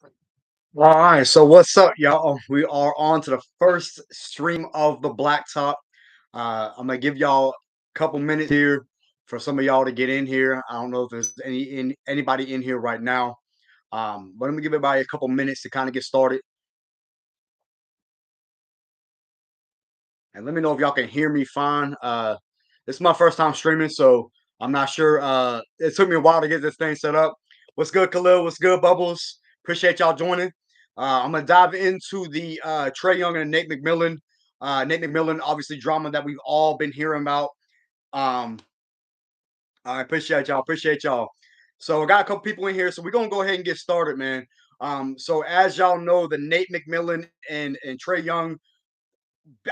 All right, so what's up, y'all? We are on to the first stream of the Blacktop. I'm gonna give y'all a couple minutes here for some of y'all to get in here. I don't know if there's anybody in here right now, but I'm gonna give everybody a couple minutes to kind of get started, and let me know if y'all can hear me fine. This is my first time streaming, so I'm not sure. It took me a while to get this thing set up. What's good, Khalil? What's good, Bubbles? Appreciate y'all joining. I'm gonna dive into the Trae Young and Nate McMillan. Nate McMillan, obviously drama that we've all been hearing about. Um, I appreciate y'all. Appreciate y'all. So I got a couple people in here, so we're gonna go ahead and get started, man. So as y'all know, the Nate McMillan and Trae Young,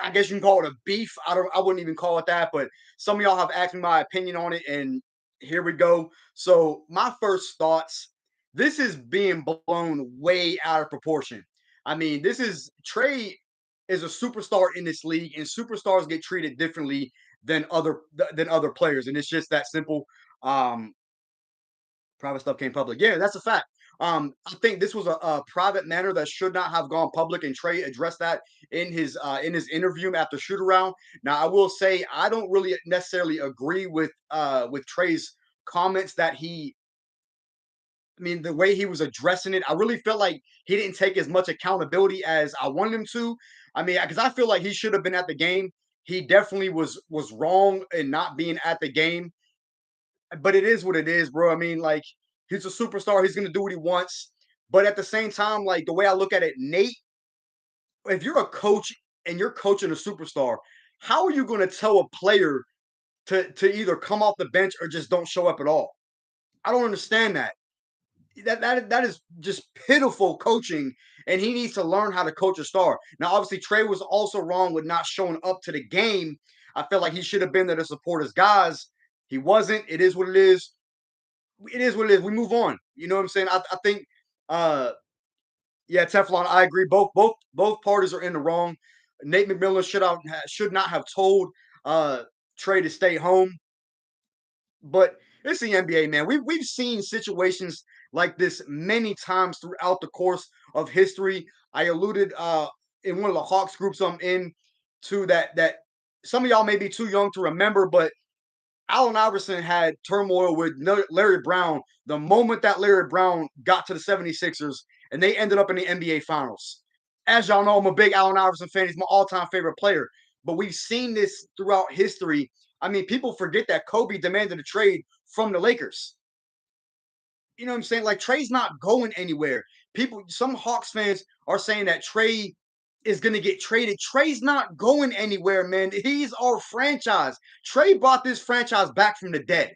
I guess you can call it a beef. I wouldn't even call it that, but some of y'all have asked me my opinion on it, and here we go. So my first thoughts, this is being blown way out of proportion. I mean, this is Trey is a superstar in this league, and superstars get treated differently than other players, and it's just that simple. Um, Private stuff came public. Yeah, that's a fact. I think this was a private matter that should not have gone public, and Trey addressed that in his interview after shoot around. Now, I will say I don't really necessarily agree with Trey's comments that he. I mean, the way he was addressing it, I really felt like he didn't take as much accountability as I wanted him to. I mean, because I feel like he should have been at the game. He definitely was wrong in not being at the game, but it is what it is, bro. I mean, like he's a superstar. He's gonna do what he wants. But at the same time, like the way I look at it, Nate, if you're a coach and you're coaching a superstar, how are you gonna tell a player to either come off the bench or just don't show up at all? I don't understand that. That is just pitiful coaching, and he needs to learn how to coach a star. Now, obviously, Trey was also wrong with not showing up to the game. I felt like he should have been there to support his guys. He wasn't. It is what it is. It is what it is. We move on. You know what I'm saying? I think uh yeah, Teflon, I agree. Both parties are in the wrong. Nate McMillan should not have told uh Trey to stay home, but it's the NBA, man. We've seen situations like this many times throughout the course of history. I alluded in one of the Hawks groups I'm in to that some of y'all may be too young to remember, but Allen Iverson had turmoil with Larry Brown the moment that Larry Brown got to the 76ers and they ended up in the NBA Finals. As y'all know, I'm a big Allen Iverson fan. He's my all-time favorite player. But we've seen this throughout history. I mean, people forget that Kobe demanded a trade from the Lakers. You know what I'm saying? Like Trey's not going anywhere. Some Hawks fans are saying that Trey is going to get traded. Trey's not going anywhere, man. He's our franchise. Trey brought this franchise back from the dead.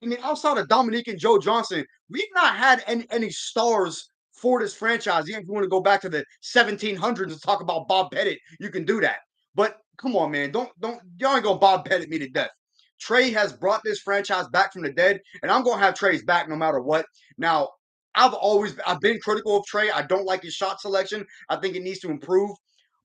I mean, outside of Dominique and Joe Johnson, we've not had any stars for this franchise. Even if you want to go back to the 1700s and talk about Bob Pettit, you can do that. But come on, man, don't y'all ain't gonna Bob Pettit me to death. Trey has brought this franchise back from the dead, and I'm gonna have Trey's back no matter what. Now, I've been critical of Trey. I don't like his shot selection. I think it needs to improve.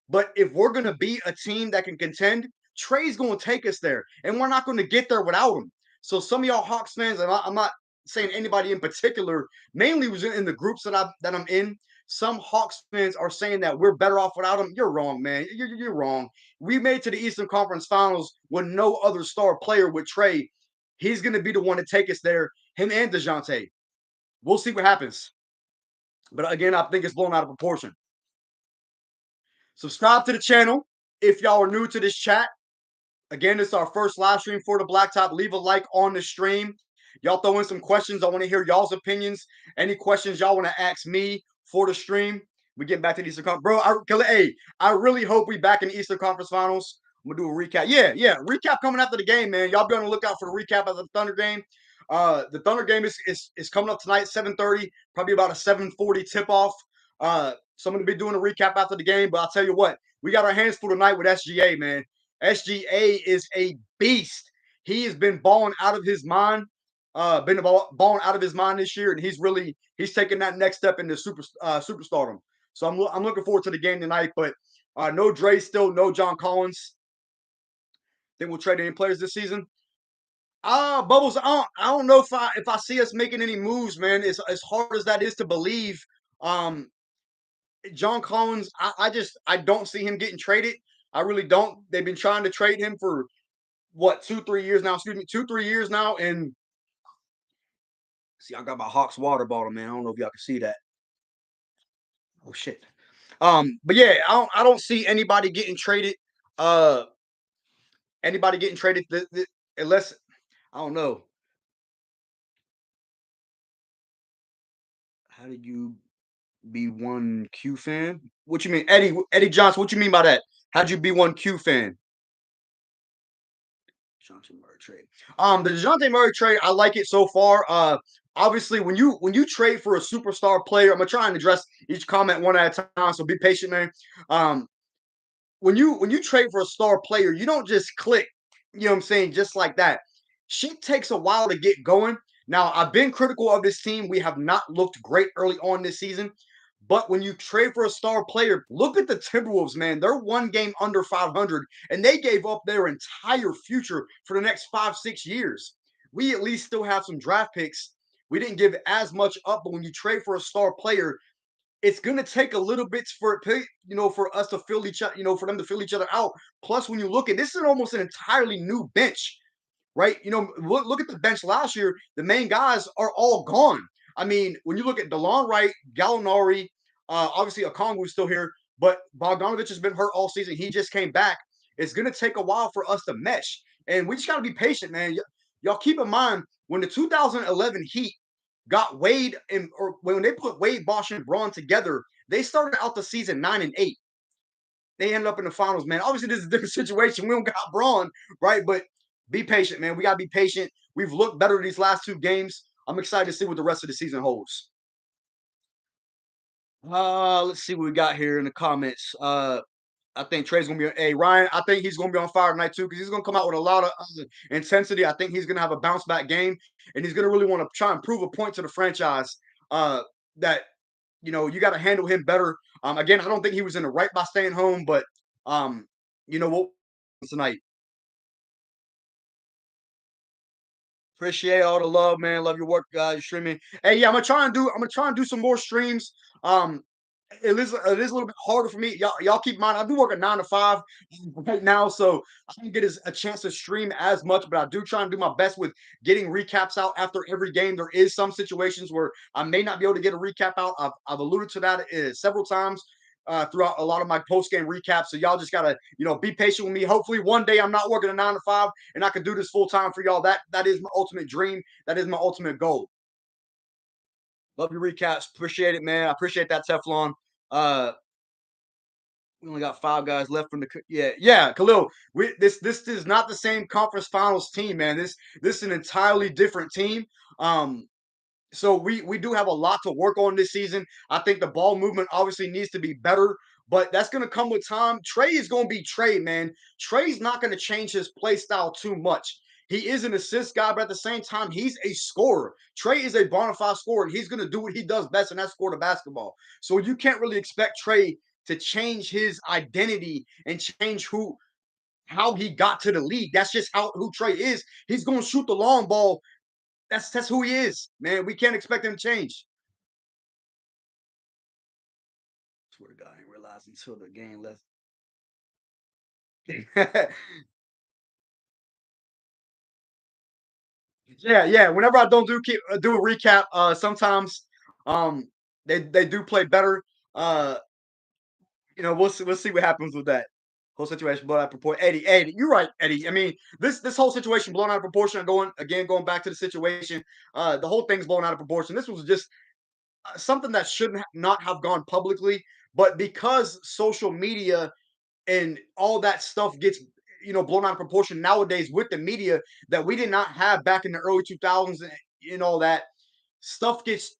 But if we're gonna be a team that can contend, Trey's gonna take us there, and we're not gonna get there without him. So some of y'all Hawks fans, and I'm not saying anybody in particular, mainly was in the groups that I'm in. Some Hawks fans are saying that we're better off without him. You're wrong, man. You're wrong. We made to the Eastern Conference Finals with no other star player with Trey. He's going to be the one to take us there. Him and Dejounte. We'll see what happens. But again, I think it's blown out of proportion. Subscribe to the channel if y'all are new to this chat. Again, it's our first live stream for the Blacktop. Leave a like on the stream. Y'all throw in some questions. I want to hear y'all's opinions. Any questions y'all want to ask me for the stream? We get back to the Eastern Conference. Hey, I really hope we back in the Eastern Conference Finals. I'm gonna do a recap. Yeah. Recap coming after the game, man. Y'all be on the lookout for the recap of the Thunder game. The Thunder game is coming up tonight, 7:30, probably about a 7:40 tip-off. So I'm gonna be doing a recap after the game, but I'll tell you what, we got our hands full tonight with SGA, man. SGA is a beast. He has been balling out of his mind, balling out of his mind this year, and he's taking that next step into superstardom. So I'm looking forward to the game tonight. But no Dre still, no John Collins. Think we'll trade any players this season. Bubbles. I don't know if I see us making any moves, man. It's as hard as that is to believe. Um, John Collins, I don't see him getting traded. I really don't. They've been trying to trade him for what 2 3 years now. Excuse me, 2 3 years now. And see, I got my Hawks water bottle, man. I don't know if y'all can see that. Oh shit. But yeah, I don't see uh anybody getting traded unless I don't know. How did you be one Q fan? What you mean, Eddie Johnson? What you mean by that? How'd you be one Q fan? Dejounte Murray trade. The Dejounte Murray trade, I like it so far. Obviously, when you trade for a superstar player, I'm gonna try and address each comment one at a time. So be patient, man. Um, when you trade for a star player, you don't just click, you know what I'm saying, just like that. Shit takes a while to get going. Now, I've been critical of this team. We have not looked great early on this season. But when you trade for a star player, look at the Timberwolves, man. They're one game under 500, and they gave up their entire future for the next 5 6 years. We at least still have some draft picks. We didn't give as much up, but when you trade for a star player, it's gonna take a little bit for us to fill each other, for them to fill each other out. Plus, when you look at this is almost an entirely new bench, right? Look at the bench last year. The main guys are all gone. I mean, when you look at DeLon Wright, Gallinari, obviously Okongwu is still here, but Bogdanovich has been hurt all season. He just came back. It's gonna take a while for us to mesh, and we just gotta be patient, man. Y'all keep in mind when the 2011 Heat got Wade and or when they put Wade, Bosh, and Braun together, they started out the season 9-8. They ended up in the finals, man. Obviously, this is a different situation. We don't got Braun, right? But be patient, man. We gotta be patient. We've looked better these last 2 games. I'm excited to see what the rest of the season holds. Let's see what we got here in the comments. I think Trae's gonna be a Ryan. I think he's gonna be on fire tonight too because he's gonna come out with a lot of intensity. I think he's gonna have a bounce back game, and he's gonna really want to try and prove a point to the franchise that you got to handle him better. Again, I don't think he was in the right by staying home, but you know what tonight. Appreciate all the love, man. Love your work, guys. Streaming. Hey, yeah, I'm gonna try and do some more streams. Um, it is a little bit harder for me. Y'all keep in mind, I do work a 9 to 5 right now, so I don't get a chance to stream as much, but I do try and do my best with getting recaps out after every game. There is some situations where I may not be able to get a recap out. I've alluded to that several times. Throughout a lot of my post game recaps, so y'all just gotta be patient with me. Hopefully, one day I'm not working a 9 to 5 and I can do this full time for y'all. That is my ultimate dream. That is my ultimate goal. Love your recaps. Appreciate it, man. I appreciate that Teflon. Uh, we only got 5 guys left from the yeah, Khalil. This is not the same conference finals team, man. This is an entirely different team. Um, so we do have a lot to work on this season. I think the ball movement obviously needs to be better, but that's going to come with time. Trae is going to be Trae, man. Trae's not going to change his play style too much. He is an assist guy, but at the same time, he's a scorer. Trae is a bona fide scorer, and he's going to do what he does best, and that's score the basketball. So you can't really expect Trae to change his identity and change how he got to the league. That's just who Trae is. He's going to shoot the long ball. That's who he is, man. We can't expect him to change. Swear to God, I didn't realize until the game left. Yeah. Whenever I don't do a recap, sometimes um they do play better. Uh, we'll see what happens with that whole situation blown out of proportion. Eddie, you're right, Eddie. I mean, this whole situation blown out of proportion. Going back to the situation, the whole thing's blown out of proportion. This was just something that shouldn't not have gone publicly, but because social media and all that stuff gets blown out of proportion nowadays with the media that we did not have back in the early 2000s and all that stuff gets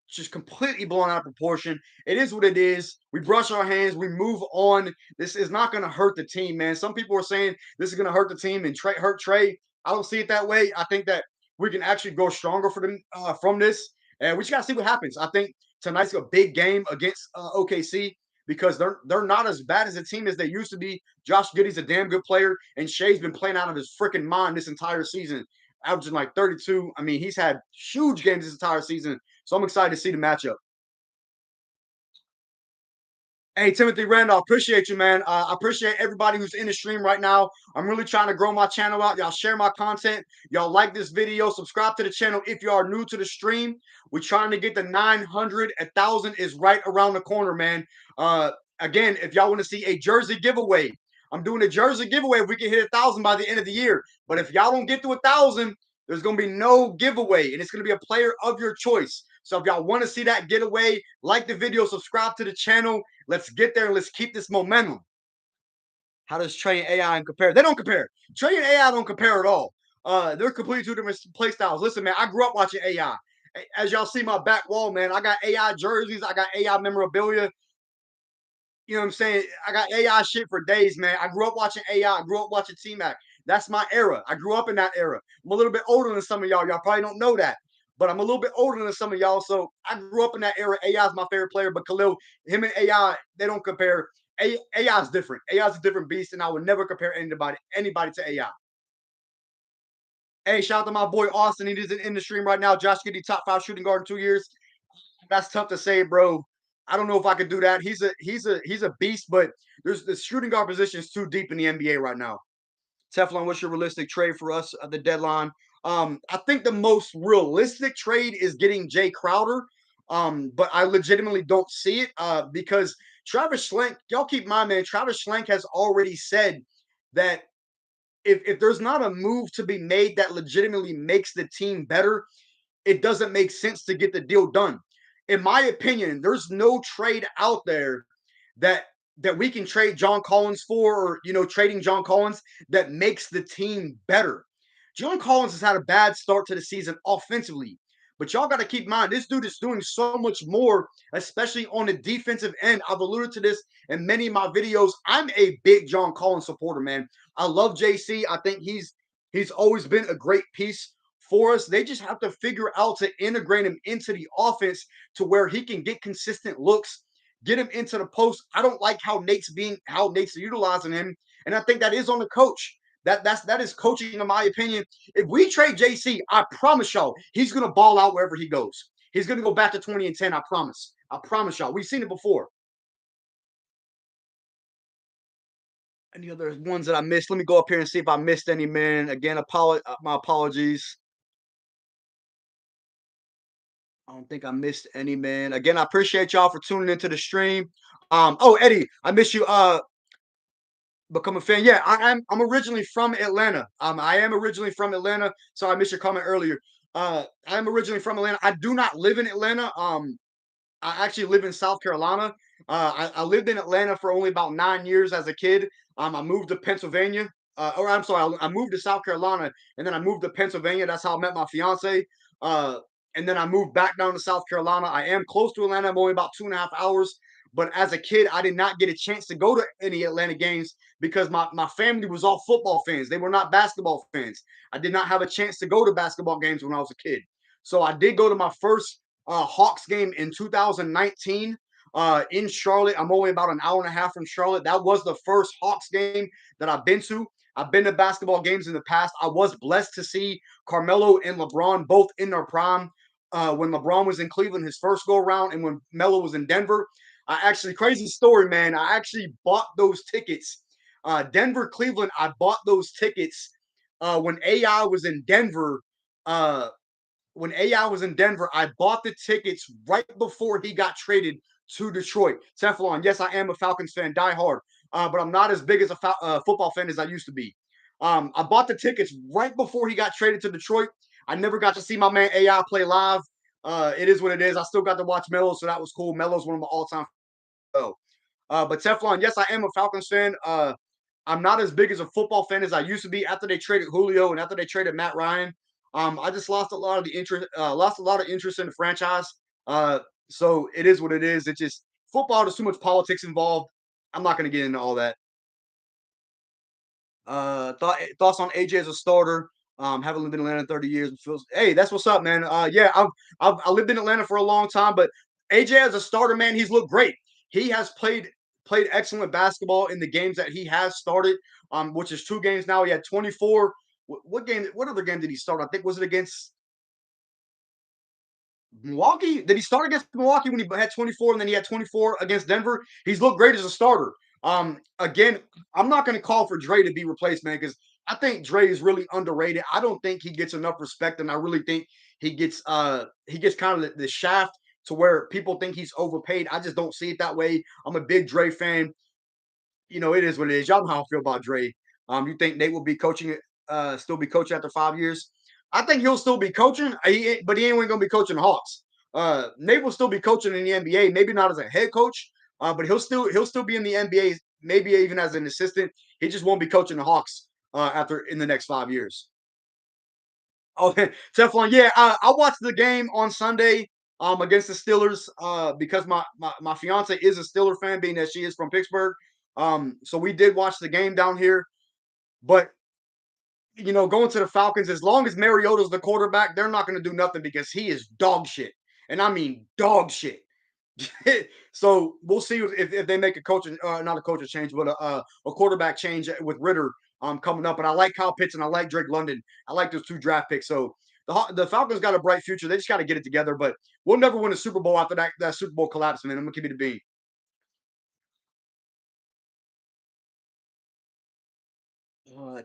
just completely blown out of proportion. It is what it is. We brush our hands, we move on. This is not going to hurt the team, man. Some people are saying this is going to hurt the team and hurt Trae. I don't see it that way. I think that we can actually go stronger from this, and we just got to see what happens. I think tonight's a big game against OKC because they're not as bad as a team as they used to be. Josh Giddey's a damn good player, and Shea's been playing out of his freaking mind this entire season. averaging like 32. I mean, he's had huge games this entire season. So I'm excited to see the matchup. Hey, Timothy Randolph, appreciate you, man. I appreciate everybody who's in the stream right now. I'm really trying to grow my channel out. Y'all share my content. Y'all like this video. Subscribe to the channel if you are new to the stream. We're trying to get the 900. 1,000 is right around the corner, man. Again, if y'all want to see a jersey giveaway, I'm doing a jersey giveaway if we can hit 1,000 by the end of the year. But if y'all don't get to 1,000, there's going to be no giveaway, and it's going to be a player of your choice. So if y'all want to see that getaway, like the video, subscribe to the channel. Let's get there and let's keep this momentum. How does Trae and AI compare? They don't compare. Trae and AI don't compare at all. They're completely two different play styles. Listen, man, I grew up watching AI. As y'all see my back wall, man, I got AI jerseys. I got AI memorabilia. You know what I'm saying? I got AI shit for days, man. I grew up watching AI. I grew up watching T-Mac. That's my era. I grew up in that era. I'm a little bit older than some of y'all. Y'all probably don't know that, but I'm a little bit older than some of y'all. So I grew up in that era. AI is my favorite player, but Khalil, him and AI, they don't compare. AI is different. AI is a different beast, and I would never compare anybody to AI. Hey, shout out to my boy Austin. He is in the stream right now. Josh Giddey, top 5 shooting guard in 2 years. That's tough to say, bro. I don't know if I could do that. He's a beast, but there's the shooting guard position is too deep in the NBA right now. Teflon, what's your realistic trade for us at the deadline? I think the most realistic trade is getting Jay Crowder. But I legitimately don't see it because Travis Schlenk, y'all keep in mind, man, Travis Schlenk has already said that if there's not a move to be made that legitimately makes the team better, it doesn't make sense to get the deal done. In my opinion, there's no trade out there that we can trade John Collins for, or trading John Collins that makes the team better. John Collins has had a bad start to the season offensively, but y'all got to keep in mind this dude is doing so much more, especially on the defensive end. I've alluded to this in many of my videos. I'm a big John Collins supporter, man. I love JC. I think he's always been a great piece for us. They just have to figure out to integrate him into the offense to where he can get consistent looks, get him into the post. I don't like how Nate's utilizing him, and I think that is on the coach. That is coaching, in my opinion. If we trade JC, I promise y'all, he's gonna ball out wherever he goes. He's gonna go back to 20 and 10. I promise. I promise y'all. We've seen it before. Any other ones that I missed? Let me go up here and see if I missed any, man. Again, my apologies. I don't think I missed any, man. Again, I appreciate y'all for tuning into the stream. Oh, Eddie, I miss you. Become a fan. Yeah, I'm originally from Atlanta. I am originally from Atlanta. So I missed your comment earlier. I'm originally from Atlanta. I do not live in Atlanta. I actually live in South Carolina. I lived in Atlanta for only about 9 years as a kid. I moved to Pennsylvania. Or I'm sorry, I moved to South Carolina, and then I moved to Pennsylvania. That's how I met my fiance. Uh, and then I moved back down to South Carolina. I am close to Atlanta. I'm only about 2.5 hours. But as a kid, I did not get a chance to go to any Atlanta games because my family was all football fans. They were not basketball fans. I did not have a chance to go to basketball games when I was a kid. So I did go to my first Hawks game in 2019 in Charlotte. I'm only about an hour and a half from Charlotte. That was the first Hawks game that I've been to. I've been to basketball games in the past. I was blessed to see Carmelo and LeBron both in their prime. When LeBron was in Cleveland, his first go around, and when Melo was in Denver. I actually, crazy story, man. I actually bought those tickets. Denver, Cleveland, I bought those tickets when AI was in Denver. When AI was in Denver, I bought the tickets right before he got traded to Detroit. Teflon, yes, I am a Falcons fan, die hard, but I'm not as big as a football fan as I used to be. I bought the tickets right before he got traded to Detroit. I never got to see my man AI play live. It is what it is. I still got to watch Melo, so that was cool. Melo's one of my all-time. But Teflon, yes, I am a Falcons fan. I'm not as big as a football fan as I used to be after they traded Julio and after they traded Matt Ryan. I just lost a lot of the interest, lost a lot of interest in the franchise. So it is what it is. It's just football. There's too much politics involved. I'm not going to get into all that. Thoughts on AJ as a starter? Haven't lived in Atlanta in 30 years. Feels, hey, that's what's up, man. Yeah, I lived in Atlanta for a long time, but AJ as a starter, man, he's looked great. He has played excellent basketball in the games that he has started, which is 2 games now. He had 24 what game? What other game did he start? I think was it against Milwaukee? Did he start against Milwaukee when he had 24 and then he had 24 against Denver? He's looked great as a starter. Again, I'm not going to call for Dre to be replaced, man, because I think Dre is really underrated. I don't think he gets enough respect, and I really think he gets kind of the shaft to where people think he's overpaid. I just don't see it that way. I'm a big Dre fan. It is what it is. Y'all know how I feel about Dre. You think Nate will be coaching it, still be coaching after 5 years? I think he'll still be coaching, but he ain't going to be coaching the Hawks. Nate will still be coaching in the NBA, maybe not as a head coach, but he'll still be in the NBA, maybe even as an assistant. He just won't be coaching the Hawks after in the next 5 years. Oh, Teflon, yeah. I watched the game on Sunday against the Steelers because my fiance is a Steeler fan, being that she is from Pittsburgh. So we did watch the game down here, but going to the Falcons, as long as Mariota's the quarterback, they're not going to do nothing because he is dog shit, and I mean dog shit. So we'll see if they make a coaching, not a coaching change, but a quarterback change with Ritter coming up. And I like Kyle Pitts and I like Drake London. I like those two draft picks. So the Falcons got a bright future. They just got to get it together. But we'll never win a Super Bowl after that Super Bowl collapse, man. I'm gonna keep it a bean.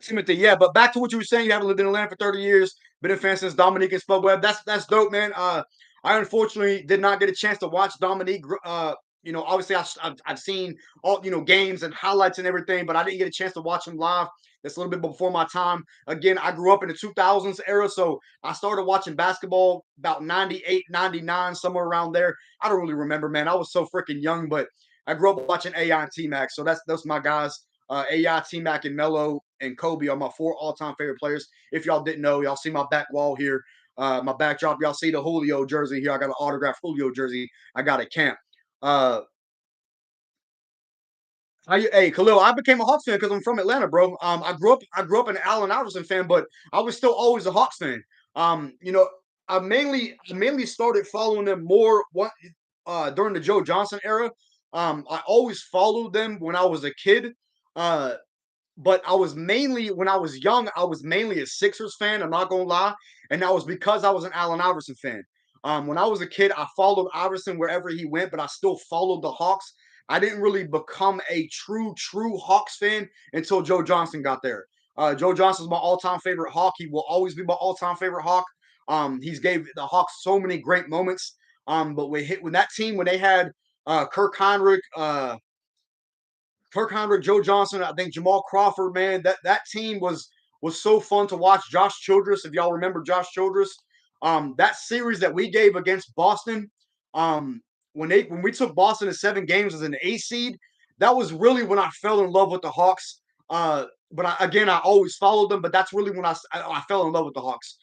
Timothy, yeah, but back to what you were saying, you haven't lived in Atlanta for 30 years, been a fan since Dominique and Spud Webb. That's dope, man. I unfortunately did not get a chance to watch Dominique. Obviously I've seen all games and highlights and everything, but I didn't get a chance to watch him live. That's a little bit before my time. Again, I grew up in the 2000s era, so I started watching basketball about 98, 99, somewhere around there. I don't really remember, man. I was so freaking young, but I grew up watching AI and T Mac, so that's my guys. AI, T Mac, and Melo and Kobe are my four all-time favorite players. If y'all didn't know, y'all see my back wall here, my backdrop. Y'all see the Julio jersey here. I got an autographed Julio jersey. I got at camp. Uh, hey, Khalil, I became a Hawks fan because I'm from Atlanta, bro. I grew up an Allen Iverson fan, but I was still always a Hawks fan. I mainly started following them more during the Joe Johnson era. I always followed them when I was a kid. Uh, but I was mainly when I was young, I was mainly a Sixers fan. I'm not gonna lie, and that was because I was an Allen Iverson fan. When I was a kid, I followed Iverson wherever he went, but I still followed the Hawks. I didn't really become a true Hawks fan until Joe Johnson got there. Joe Johnson's my all-time favorite Hawk. He will always be my all-time favorite Hawk. He's gave the Hawks so many great moments. But when that team when they had Kirk Hinrich, Joe Johnson, I think Jamal Crawford, man, that team was so fun to watch. Josh Childress, if y'all remember Josh Childress, that series that we gave against Boston, when we took Boston to 7 games as an A seed, that was really when I fell in love with the Hawks. But again, I always followed them, but that's really when I fell in love with the Hawks.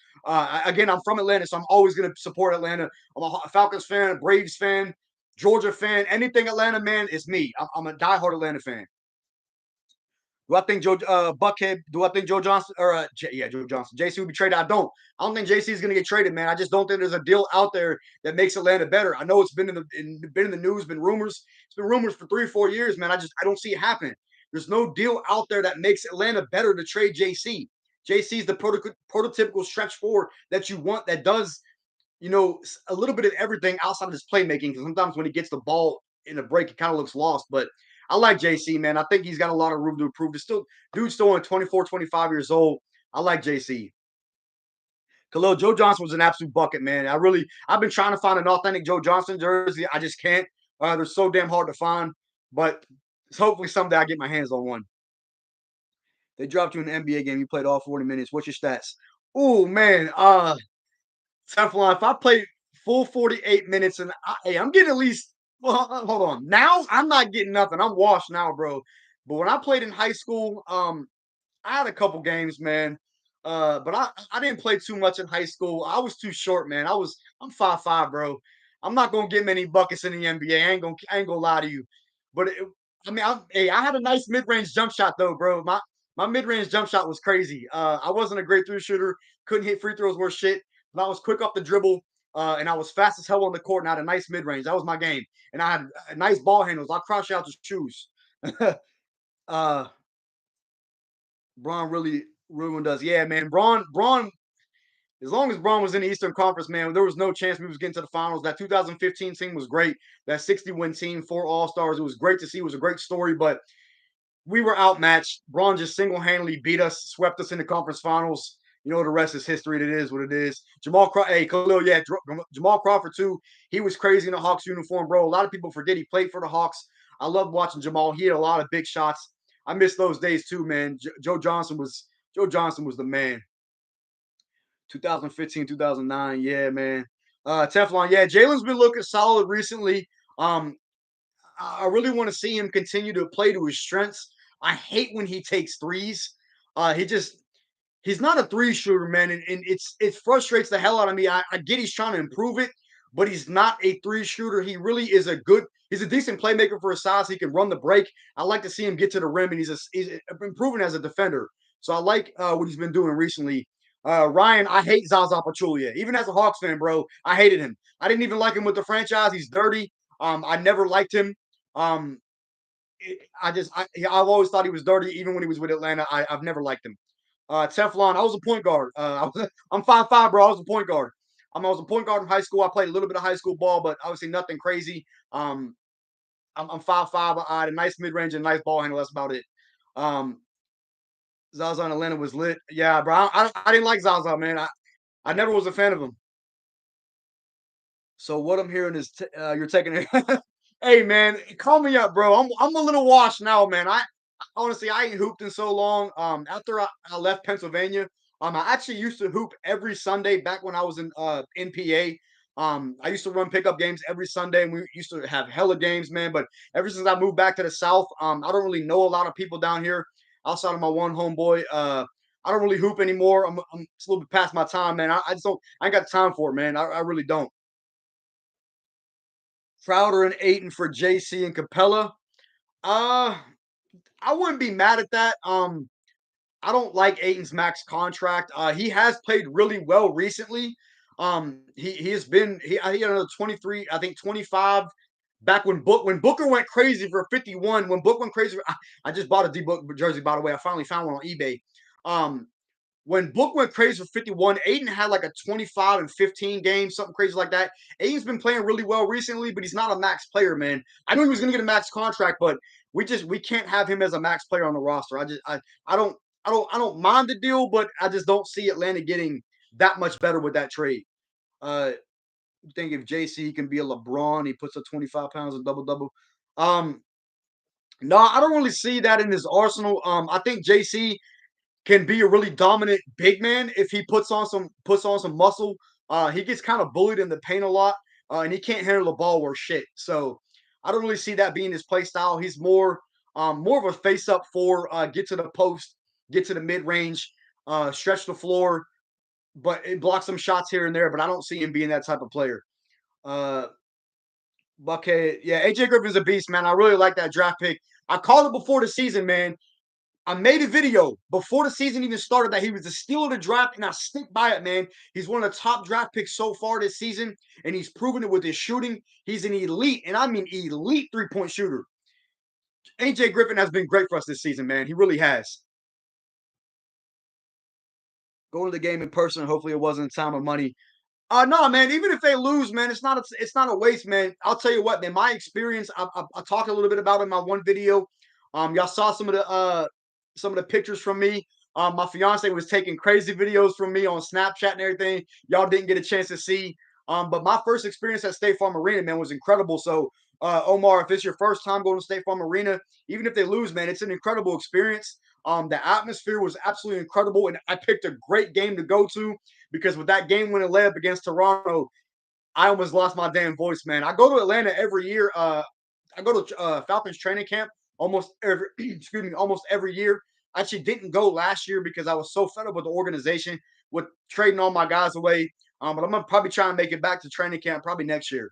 Again, I'm from Atlanta, so I'm always going to support Atlanta. I'm a Falcons fan, Braves fan, Georgia fan, anything Atlanta, man, is me. I'm a diehard Atlanta fan. Do I think Joe Buckhead? Do I think Joe Johnson or yeah, Joe Johnson? JC will be traded. I don't. I don't think JC is going to get traded, man. I just don't think there's a deal out there that makes Atlanta better. I know it's been in the news, been rumors. It's been rumors for 3 or 4 years, man. I don't see it happening. There's no deal out there that makes Atlanta better to trade JC. JC is the prototypical stretch four that you want that does a little bit of everything outside of his playmaking. Because sometimes when he gets the ball in a break, it kind of looks lost. But I like JC, man. I think he's got a lot of room to improve. Dude's still only 24, 25 years old. I like JC. Khalil, Joe Johnson was an absolute bucket, man. I've been trying to find an authentic Joe Johnson jersey. I just can't. They're so damn hard to find. But hopefully someday I get my hands on one. They dropped you in the NBA game. You played all 40 minutes. What's your stats? Oh man, Teflon, if I play full 48 minutes and hey, I'm getting at least, well, hold on. Now I'm not getting nothing. I'm washed now, bro. But when I played in high school, I had a couple games, man. But I didn't play too much in high school. I was too short, man. I'm 5'5", bro. I'm not gonna get many buckets in the NBA. I ain't gonna lie to you. But I had a nice mid range jump shot though, bro. My mid range jump shot was crazy. I wasn't a great three shooter. Couldn't hit free throws worth shit. But I was quick off the dribble. And I was fast as hell on the court and I had a nice mid range. That was my game. And I had nice ball handles. I crouch out to shoes. uh, Braun really Ruin does. Yeah, man. Braun. As long as Braun was in the Eastern Conference, man, there was no chance we was getting to the finals. That 2015 team was great. That 60-win team, 4 All-Stars. It was great to see. It was a great story, but we were outmatched. Braun just single-handedly beat us, swept us in the conference finals. You know, the rest is history. It is what it is. Jamal Crawford, hey, Khalil, yeah, Jamal Crawford, too. He was crazy in the Hawks uniform, bro. A lot of people forget he played for the Hawks. I loved watching Jamal. He had a lot of big shots. I miss those days, too, man. Joe Johnson was the man. 2015, 2009. Yeah, man. Teflon. Yeah, Jalen's been looking solid recently. Um, I really want to see him continue to play to his strengths. I hate when he takes threes. He just he's not a three shooter, man, and it frustrates the hell out of me. I get he's trying to improve it, but he's not a three shooter. He really is he's a decent playmaker for his size. He can run the break. I like to see him get to the rim, and he's improving as a defender. So I like what he's been doing recently. Ryan, I hate Zaza Pachulia. Even as a Hawks fan, bro, I hated him. I didn't even like him with the franchise. He's dirty. I never liked him. Um, I've always thought he was dirty, even when he was with Atlanta. I've never liked him. Teflon, I was a point guard. I'm 5'5", bro. I was a point guard. I was a point guard in high school. I played a little bit of high school ball, but obviously nothing crazy. I'm 5'5". I had a nice mid range and nice ball handle. That's about it. Um, Zaza in Atlanta was lit. Yeah, bro. I didn't like Zaza, man. I never was a fan of him. So what I'm hearing is you're taking it. Hey man, call me up, bro. I'm a little washed now, man. Honestly I ain't hooped in so long. After I left Pennsylvania, I actually used to hoop every Sunday back when I was in NPA. I used to run pickup games every Sunday, and we used to have hella games, man. But ever since I moved back to the South, I don't really know a lot of people down here outside of my one homeboy. I don't really hoop anymore. I'm just a little bit past my time, man. I just don't. I ain't got time for it, man. I really don't. Crowder and Aiton for JC and Capella. Uh, I wouldn't be mad at that. I don't like Aiton's max contract. He has played really well recently. He has been he had another 23, I think 25 back when Booker went crazy for 51. When Book went crazy, I just bought a D Book jersey, by the way. I finally found one on eBay. Um, when Book went crazy for 51, Aiden had like a 25 and 15 game, something crazy like that. Aiden's been playing really well recently, but he's not a max player, man. I knew he was gonna get a max contract, but we can't have him as a max player on the roster. I don't I don't mind the deal, but I just don't see Atlanta getting that much better with that trade. Uh think if JC can be a LeBron, he puts up 25 pounds and double double. Um no, I don't really see that in his arsenal. I think JC can be a really dominant big man if he puts on some muscle. He gets kind of bullied in the paint a lot, and he can't handle the ball worth shit. So I don't really see that being his play style. He's more of a face up for get to the post, get to the mid range, stretch the floor, but it blocks some shots here and there. But I don't see him being that type of player. Uh, Buckhead, yeah, AJ Griffin's a beast, man. I really like that draft pick. I called it before the season, man. I made a video before the season even started that he was the steal of the draft, and I stick by it, man. He's one of the top draft picks so far this season, and he's proven it with his shooting. He's an elite, and I mean elite three-point shooter. AJ Griffin has been great for us this season, man. He really has. Going to the game in person, hopefully it wasn't time of money. No, man. Even if they lose, man, it's not a waste, man. I'll tell you what, man. My experience, I talked a little bit about it in my one video. Y'all saw some of the pictures from me. My fiance was taking crazy videos from me on Snapchat and everything. Y'all didn't get a chance to see. But my first experience at State Farm Arena, man, was incredible. So, Omar, if it's your first time going to State Farm Arena, even if they lose, man, it's an incredible experience. The atmosphere was absolutely incredible, and I picked a great game to go to because with that game winning layup against Toronto, I almost lost my damn voice, man. I go to Atlanta every year. I go to Falcons training camp almost every excuse me, almost every year. I actually didn't go last year because I was so fed up with the organization with trading all my guys away. But I'm gonna probably try and make it back to training camp probably next year.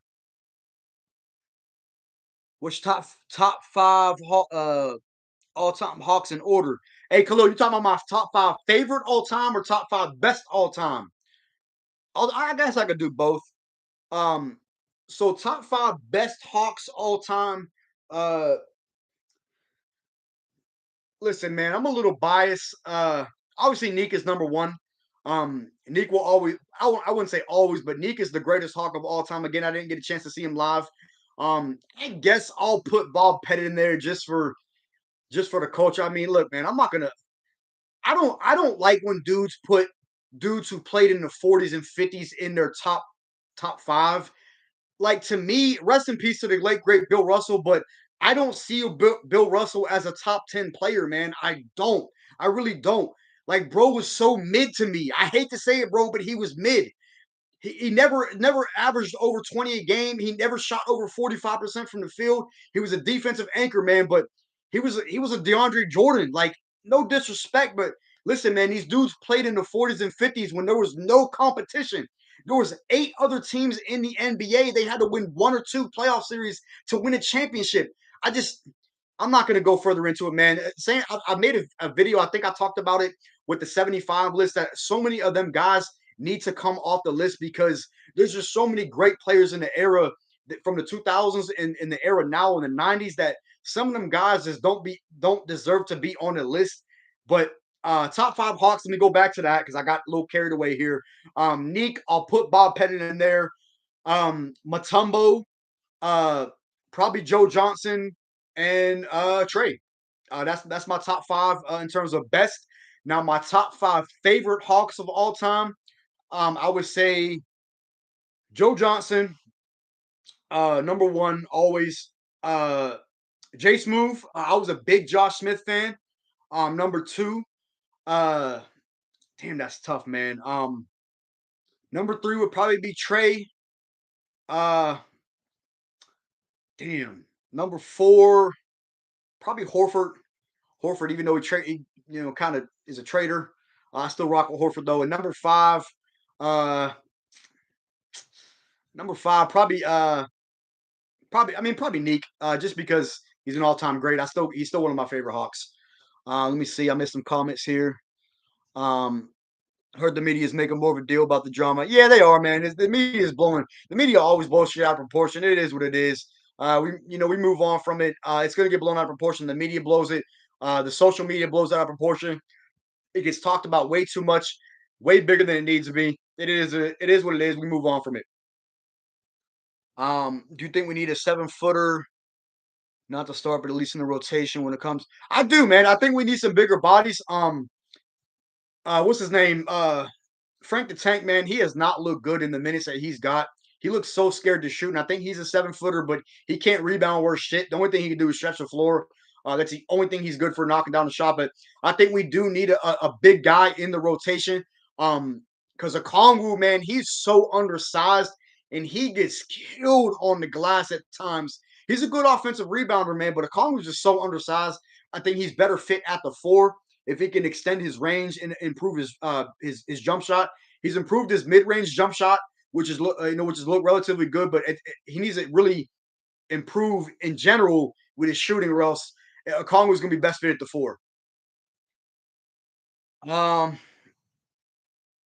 Which top five all time Hawks in order? Hey, Khalil, you talking about my top five favorite all time or top five best all time? I guess I could do both. Um, so top five best Hawks all time. Uh, Listen, man, I'm a little biased. obviously Neek is number one. Neek will always, I wouldn't say always, but Neek is the greatest Hawk of all time. Again, I didn't get a chance to see him live. I guess I'll put Bob Pettit in there just for the culture. I mean, look, man, I'm not gonna. I don't like when dudes put dudes who played in the 40s and 50s in their top five. Like, to me, rest in peace to the late great Bill Russell, but I don't see Bill Russell as a top 10 player, man. I don't. I really don't. Like, bro was so mid to me. I hate to say it, bro, but he was mid. He never averaged over 20 a game. He never shot over 45% from the field. He was a defensive anchor, man, but he was a DeAndre Jordan. Like, no disrespect, but listen, man, these dudes played in the 40s and 50s when there was no competition. There was 8 other teams in the NBA. They had to win 1 or 2 playoff series to win a championship. I'm not going to go further into it, man. Saying I made a video. I think I talked about it with the 75 list that so many of them guys need to come off the list because there's just so many great players in the era from the 2000s and in the era now in the 90s that some of them guys just don't deserve to be on the list. But top five Hawks, let me go back to that because I got a little carried away here. Neek, I'll put Bob Pettit in there. Mutombo, uh, probably Joe Johnson and Trae. That's my top five in terms of best. Now, my top five favorite Hawks of all time, I would say Joe Johnson, number one, always. Jay Smooth, I was a big Josh Smith fan. Number two, uh, damn, that's tough, man. Number three would probably be Trae. Uh, damn. Number four, probably Horford. Horford, even though kind of is a traitor, I still rock with Horford though. And uh, number five, probably Neek, just because he's an all-time great. He's still one of my favorite Hawks. Let me see. I missed some comments here. Um, Heard the media is making more of a deal about the drama. Yeah, they are, man. The media is blowing. The media always blows shit out of proportion. It is what it is. We move on from it. It's gonna get blown out of proportion. The media blows it. The social media blows it out of proportion. It gets talked about way too much, way bigger than it needs to be. It is what it is. We move on from it. Do you think we need a 7 footer? Not to start, but at least in the rotation when it comes. I do, man. I think we need some bigger bodies. What's his name? Frank the Tank, man, he has not looked good in the minutes that he's got. He looks so scared to shoot, and I think he's a 7 footer, but he can't rebound worth shit. The only thing he can do is stretch the floor. That's the only thing he's good for, knocking down the shot. But I think we do need a big guy in the rotation. Because Okongwu, man, he's so undersized and he gets killed on the glass at times. He's a good offensive rebounder, man, but Okongwu's just so undersized. I think he's better fit at the 4 if he can extend his range and improve his jump shot. He's improved his mid-range jump shot, which is look relatively good, but he needs to really improve in general with his shooting, or else Kong was going to be best fit at the 4. Um,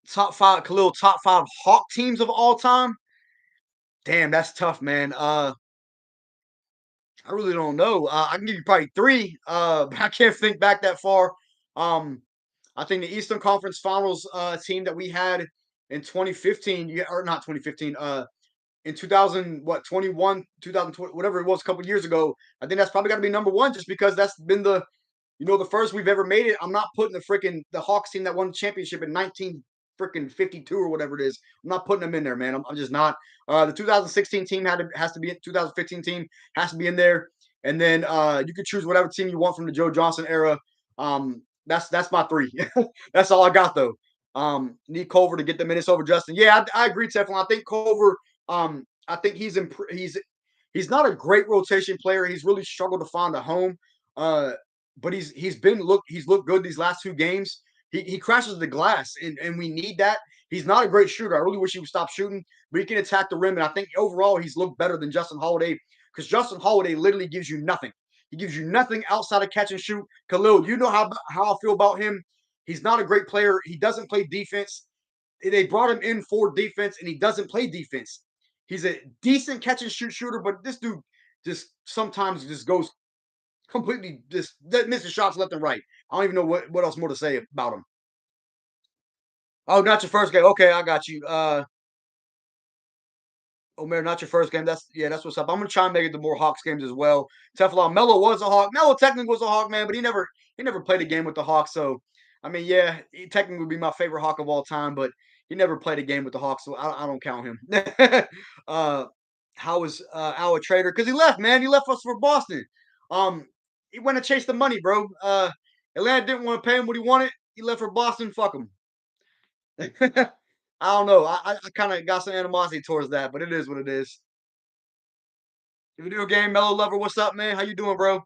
top five, Khalil, top five Hawk teams of all time. Damn, that's tough, man. I really don't know. I can give you probably three, but I can't think back that far. Um, I think the Eastern Conference Finals team that we had in 2015, or not 2015, in 2000, what, 21, 2020, whatever it was, a couple of years ago. I think that's probably got to be number one, just because that's been the first we've ever made it. I'm not putting the Hawks team that won the championship in 1952 or whatever it is. I'm not putting them in there, man. I'm just not. The 2016 team has to be 2015 team has to be in there, and then you can choose whatever team you want from the Joe Johnson era. That's my three. That's all I got though. Need Culver to get the minutes over Justin. Yeah, I agree, Teflon. I think Culver. I think he's not a great rotation player. He's really struggled to find a home. But he's looked good these last 2 games. He crashes the glass, and we need that. He's not a great shooter. I really wish he would stop shooting, but he can attack the rim. And I think overall he's looked better than Justin Holiday, because Justin Holiday literally gives you nothing. He gives you nothing outside of catch and shoot. Khalil, you know how I feel about him. He's not a great player. He doesn't play defense. They brought him in for defense, and he doesn't play defense. He's a decent catch and shoot shooter, but this dude just sometimes just goes completely just misses shots left and right. I don't even know what else more to say about him. Oh, not your first game. Okay, I got you. Omer, not your first game. That's yeah, that's what's up. I'm gonna try and make it to more Hawks games as well. Teflon Melo was a Hawk. Melo technically was a Hawk, man, but he never played a game with the Hawks. So I mean, yeah, he technically would be my favorite Hawk of all time, but he never played a game with the Hawks, so I don't count him. uh, how was Al a traitor? Because he left, man. He left us for Boston. He went to chase the money, bro. Atlanta didn't want to pay him what he wanted. He left for Boston. Fuck him. I don't know. I kind of got some animosity towards that, but it is what it is. Video game mellow lover, what's up, man? How you doing, bro?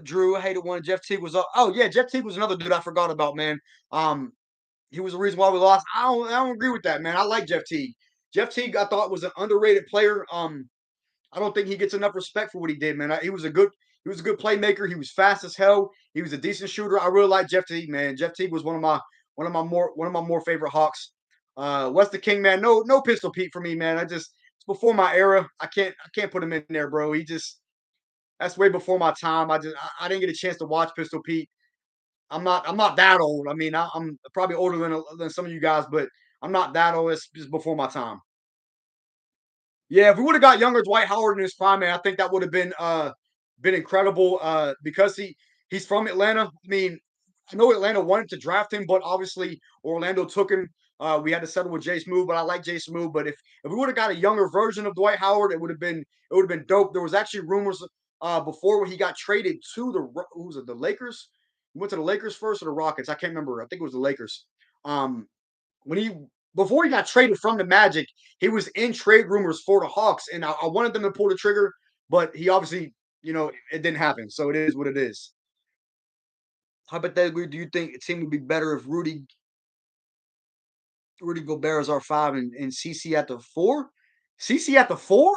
Drew, I hated one. Jeff Teague was up. Oh yeah, Jeff Teague was another dude I forgot about, man. Um, he was the reason why we lost. I don't agree with that, man. I like Jeff Teague. Jeff Teague, I thought was an underrated player. I don't think he gets enough respect for what he did, man. He was a good playmaker. He was fast as hell. He was a decent shooter. I really like Jeff Teague, man. Jeff Teague was one of my more favorite Hawks. What's the King, man? No Pistol Pete for me, man. It's before my era. I can't put him in there, bro. That's way before my time. I didn't get a chance to watch Pistol Pete. I'm not that old. I mean, I'm probably older than some of you guys, but I'm not that old. It's just before my time. Yeah, if we would have got younger Dwight Howard in his prime, man, I think that would have been incredible. Because he's from Atlanta. I mean, I know Atlanta wanted to draft him, but obviously Orlando took him. We had to settle with Jay Smooth, but I like Jay Smooth. But if we would have got a younger version of Dwight Howard, it would have been dope. There was actually rumors before when he got traded to who was it, the Lakers? He went to the Lakers first or the Rockets? I can't remember. I think it was the Lakers. Um, when he before he got traded from the Magic, he was in trade rumors for the Hawks, and I wanted them to pull the trigger, but he obviously, it didn't happen. So it is what it is. Hypothetically, do you think a team would be better if Rudy Gobert is our five and CC at the four? CC at the four?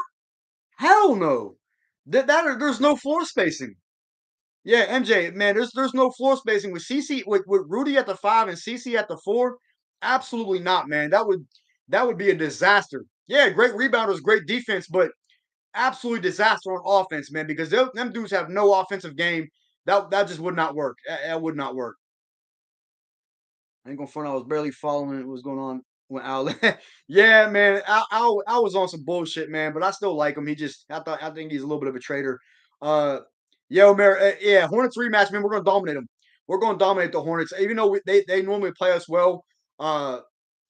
Hell no. There's no floor spacing. Yeah, MJ, man, there's no floor spacing with CC with Rudy at the five and CC at the four. Absolutely not, man. That would be a disaster. Yeah, great rebounders, great defense, but absolutely disaster on offense, man. Because them dudes have no offensive game. That just would not work. That would not work. I ain't gonna front. I was barely following what was going on when Al. Yeah, man. I was on some bullshit, man. But I still like him. I think he's a little bit of a traitor. Uh, yo, yeah, Hornets rematch, man. We're gonna dominate them. We're gonna dominate the Hornets, even though they normally play us well. Uh,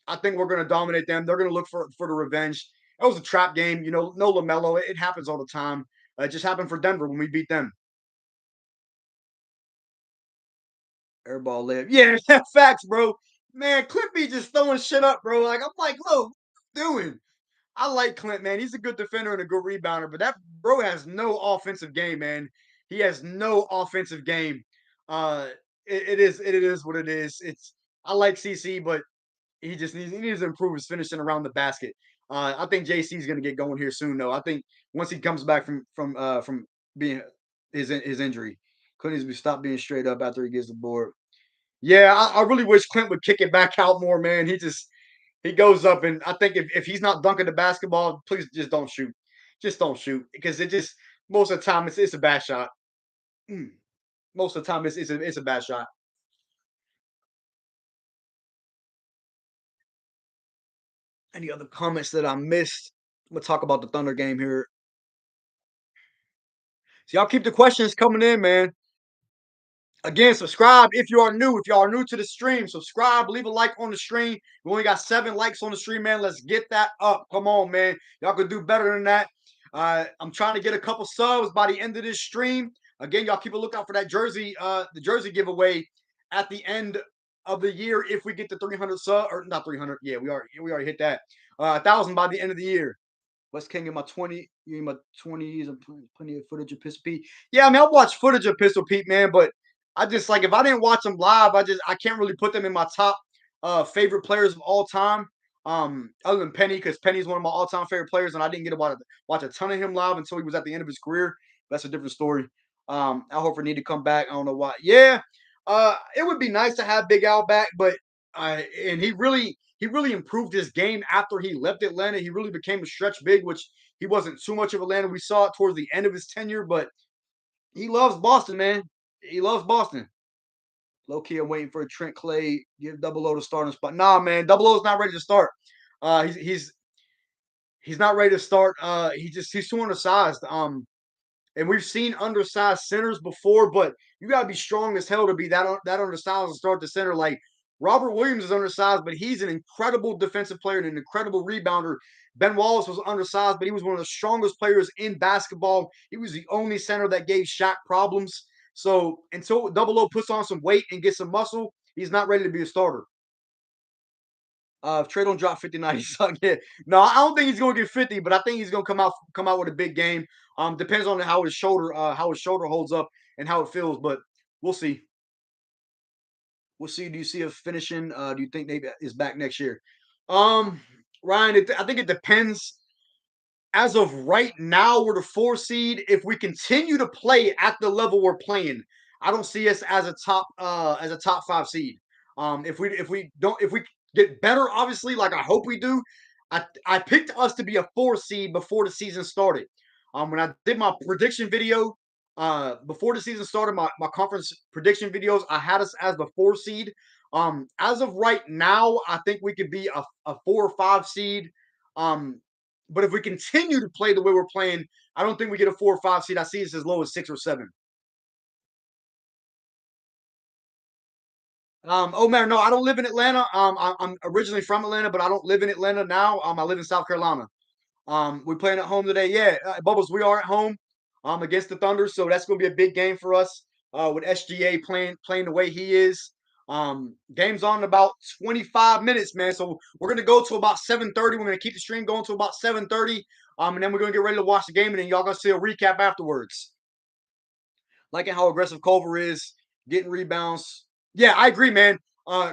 I think we're gonna dominate them. They're gonna look for the revenge. That was a trap game, no Lamelo. It happens all the time. It just happened for Denver when we beat them. Airball layup. Yeah, facts, bro. Man, Clint be just throwing shit up, bro. Like I'm like, look, doing. I like Clint, man. He's a good defender and a good rebounder, but that bro has no offensive game, man. He has no offensive game. Uh, it is what it is. I like CC, but he needs to improve his finishing around the basket. I think JC is going to get going here soon, though. I think once he comes back from being his injury, Clint needs to stop being straight up after he gets the board. Yeah, I really wish Clint would kick it back out more, man. He goes up, and I think if he's not dunking the basketball, please just don't shoot. Just don't shoot because it just most of the time it's a bad shot. Mm. Most of the time it's a bad shot. Any other comments that I missed? I'm gonna talk about the Thunder game here. So y'all keep the questions coming in, man. Again, subscribe if you are new. If y'all are new to the stream, subscribe, leave a like on the stream. We only got 7 likes on the stream, man. Let's get that up. Come on, man. Y'all can do better than that. I'm trying to get a couple subs by the end of this stream. Again, y'all keep a lookout for that jersey, the jersey giveaway at the end of the year if we get to 300 sub or not 300. Yeah, we already hit that. 1,000 by the end of the year. West King in my 20, you in my 20s, and plenty of footage of Pistol Pete. Yeah, I mean, I watched footage of Pistol Pete, man, but I just like if I didn't watch them live, I can't really put them in my top favorite players of all time. Other than Penny, because Penny's one of my all-time favorite players, and I didn't get to watch a ton of him live until he was at the end of his career. That's a different story. Al Horford need to come back. I don't know why. Yeah, it would be nice to have Big Al back, but and he really improved his game after he left Atlanta. He really became a stretch big, which he wasn't too much of Atlanta. We saw it towards the end of his tenure, but he loves Boston, man. He loves Boston. Low key, I'm waiting for Trent Clay. Give Double O the starting spot. Nah, man, Double O's not ready to start. He's not ready to start. He's too undersized. And we've seen undersized centers before, but you gotta be strong as hell to be that undersized and start the center. Like Robert Williams is undersized, but he's an incredible defensive player and an incredible rebounder. Ben Wallace was undersized, but he was one of the strongest players in basketball. He was the only center that gave Shaq problems. So until Double O puts on some weight and gets some muscle, he's not ready to be a starter. If Trae don't drop 59, he suck. Yeah. No, I don't think he's gonna get 50, but I think he's gonna come out with a big game. Depends on how his shoulder holds up and how it feels, but we'll see. We'll see. Do you see us finishing? Do you think they is back next year? Um, Ryan, I think it depends. As of right now, we're the 4 seed. If we continue to play at the level we're playing, I don't see us as a top 5 seed. If we get better, obviously, like I hope we do. I picked us to be a 4 seed before the season started. When I did my prediction video, before the season started, my conference prediction videos, I had us as the 4 seed. As of right now, I think we could be a 4 or 5 seed. Um, but if we continue to play the way we're playing, I don't think we get a 4 or 5 seed. I see us as low as 6 or 7. Oh man, no, I don't live in Atlanta. I'm originally from Atlanta, but I don't live in Atlanta now. I live in South Carolina. We're playing at home today. Yeah, Bubbles, we are at home against the Thunder, so that's going to be a big game for us. With SGA playing the way he is. Game's on in about 25 minutes, man. So we're gonna go to about 7:30. We're gonna keep the stream going to about 7:30. And then we're gonna get ready to watch the game, and then y'all gonna see a recap afterwards. Liking how aggressive Culver is, getting rebounds. Yeah, I agree, man.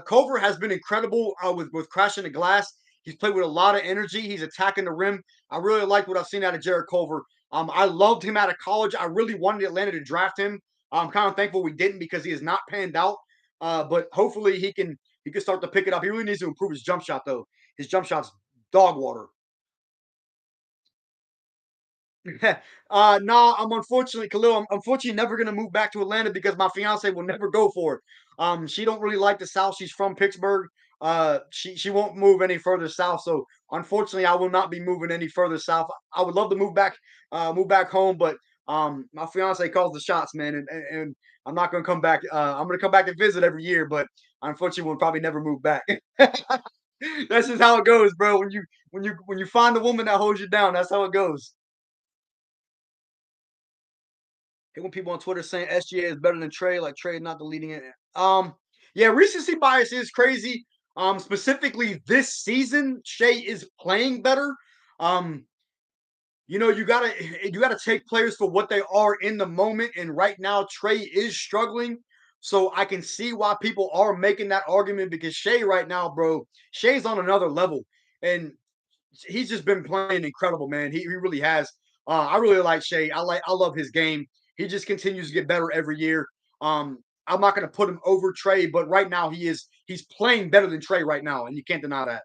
Culver has been incredible with crashing the glass. He's played with a lot of energy. He's attacking the rim. I really like what I've seen out of Jared Culver. I loved him out of college. I really wanted Atlanta to draft him. I'm kind of thankful we didn't because he has not panned out. But hopefully he can start to pick it up. He really needs to improve his jump shot though. His jump shot's dog water. Nah, I'm unfortunately, Khalil, I'm unfortunately never gonna move back to Atlanta because my fiance will never go for it. She don't really like the South. She's from Pittsburgh. She won't move any further south. So unfortunately, I will not be moving any further south. I would love to move back home, but my fiance calls the shots, man, and I'm not gonna come back. I'm gonna come back and visit every year, but unfortunately, we'll probably never move back. That's just how it goes, bro. When you find the woman that holds you down, that's how it goes. Hate when people on Twitter saying SGA is better than Trae, like Trae is not the leading it. Yeah, recency bias is crazy. Specifically this season, Shea is playing better. Um, you gotta take players for what they are in the moment. And right now, Trae is struggling. So I can see why people are making that argument because Shea right now, bro, Shea's on another level. And he's just been playing incredible, man. He really has. I really like Shea. I love his game. He just continues to get better every year. I'm not going to put him over Trae, but right now he's playing better than Trae right now, and you can't deny that.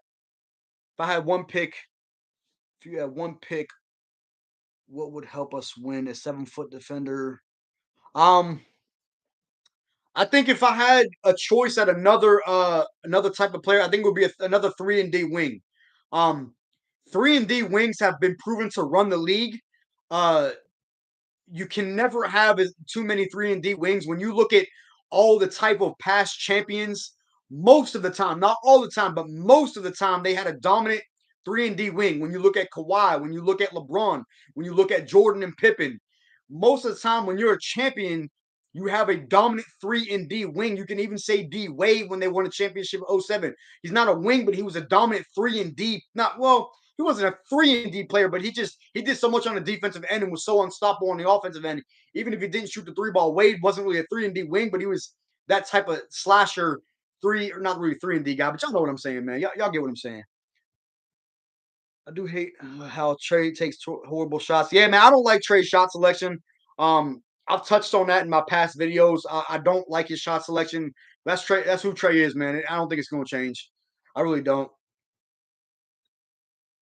If I had one pick, if you had one pick, what would help us win? A 7 foot defender. Um, I think if I had a choice at another type of player, I think it would be another 3 and D wing. Um, 3 and D wings have been proven to run the league. Uh, you can never have too many 3 and D wings. When you look at all the type of past champions, most of the time, not all the time, but most of the time, they had a dominant 3 and D wing. When you look at Kawhi, when you look at LeBron, when you look at Jordan and Pippen, most of the time when you're a champion, you have a dominant 3 and D wing. You can even say D Wade when they won a championship in '07. He's not a wing, but he was a dominant 3 and D. Not well, he wasn't a 3 and D player, but he did so much on the defensive end and was so unstoppable on the offensive end. Even if he didn't shoot the 3 ball, Wade wasn't really a 3 and D wing, but he was that type of slasher three or not really 3 and D guy. But y'all know what I'm saying, man. Y'all get what I'm saying. I do hate how Trey takes horrible shots. Yeah, man, I don't like Trey's shot selection. I've touched on that in my past videos. I don't like his shot selection. That's Trey. That's who Trey is, man. I don't think it's going to change. I really don't.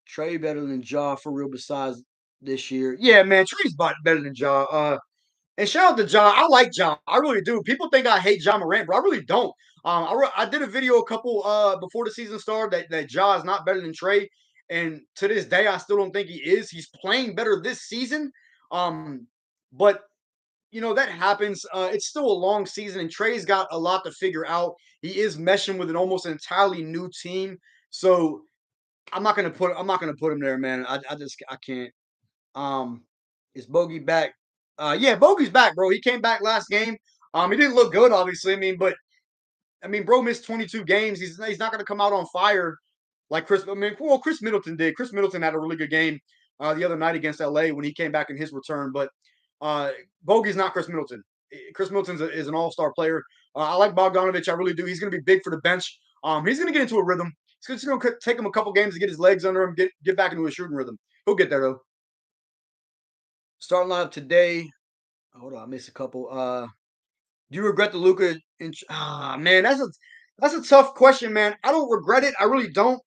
Trey better than Ja for real. Besides this year, yeah, man, Trey's better than Ja. And shout out to Ja. I like Ja. I really do. People think I hate Ja Morant, but I really don't. I did a video a couple before the season started that Ja is not better than Trae, and to this day, I still don't think he is. He's playing better this season, but that happens. It's still a long season, and Trae's got a lot to figure out. He is meshing with an almost entirely new team, so I'm not gonna put him there, man. I can't. Um, is Bogey back? Yeah, Bogey's back, bro. He came back last game. He didn't look good, obviously. But bro missed 22 games. He's not gonna come out on fire like Chris. Well, Chris Middleton did. Chris Middleton had a really good game the other night against LA when he came back in his return. But Bogey's not Chris Middleton. Chris Middleton is an all-star player. I like Bogdanovich. I really do. He's going to be big for the bench. He's going to get into a rhythm. It's going to take him a couple games to get his legs under him, get back into a shooting rhythm. He'll get there though. Starting lineup today. Hold on, I missed a couple. Do you regret the Luca? Man, that's a tough question, man. I don't regret it. I really don't.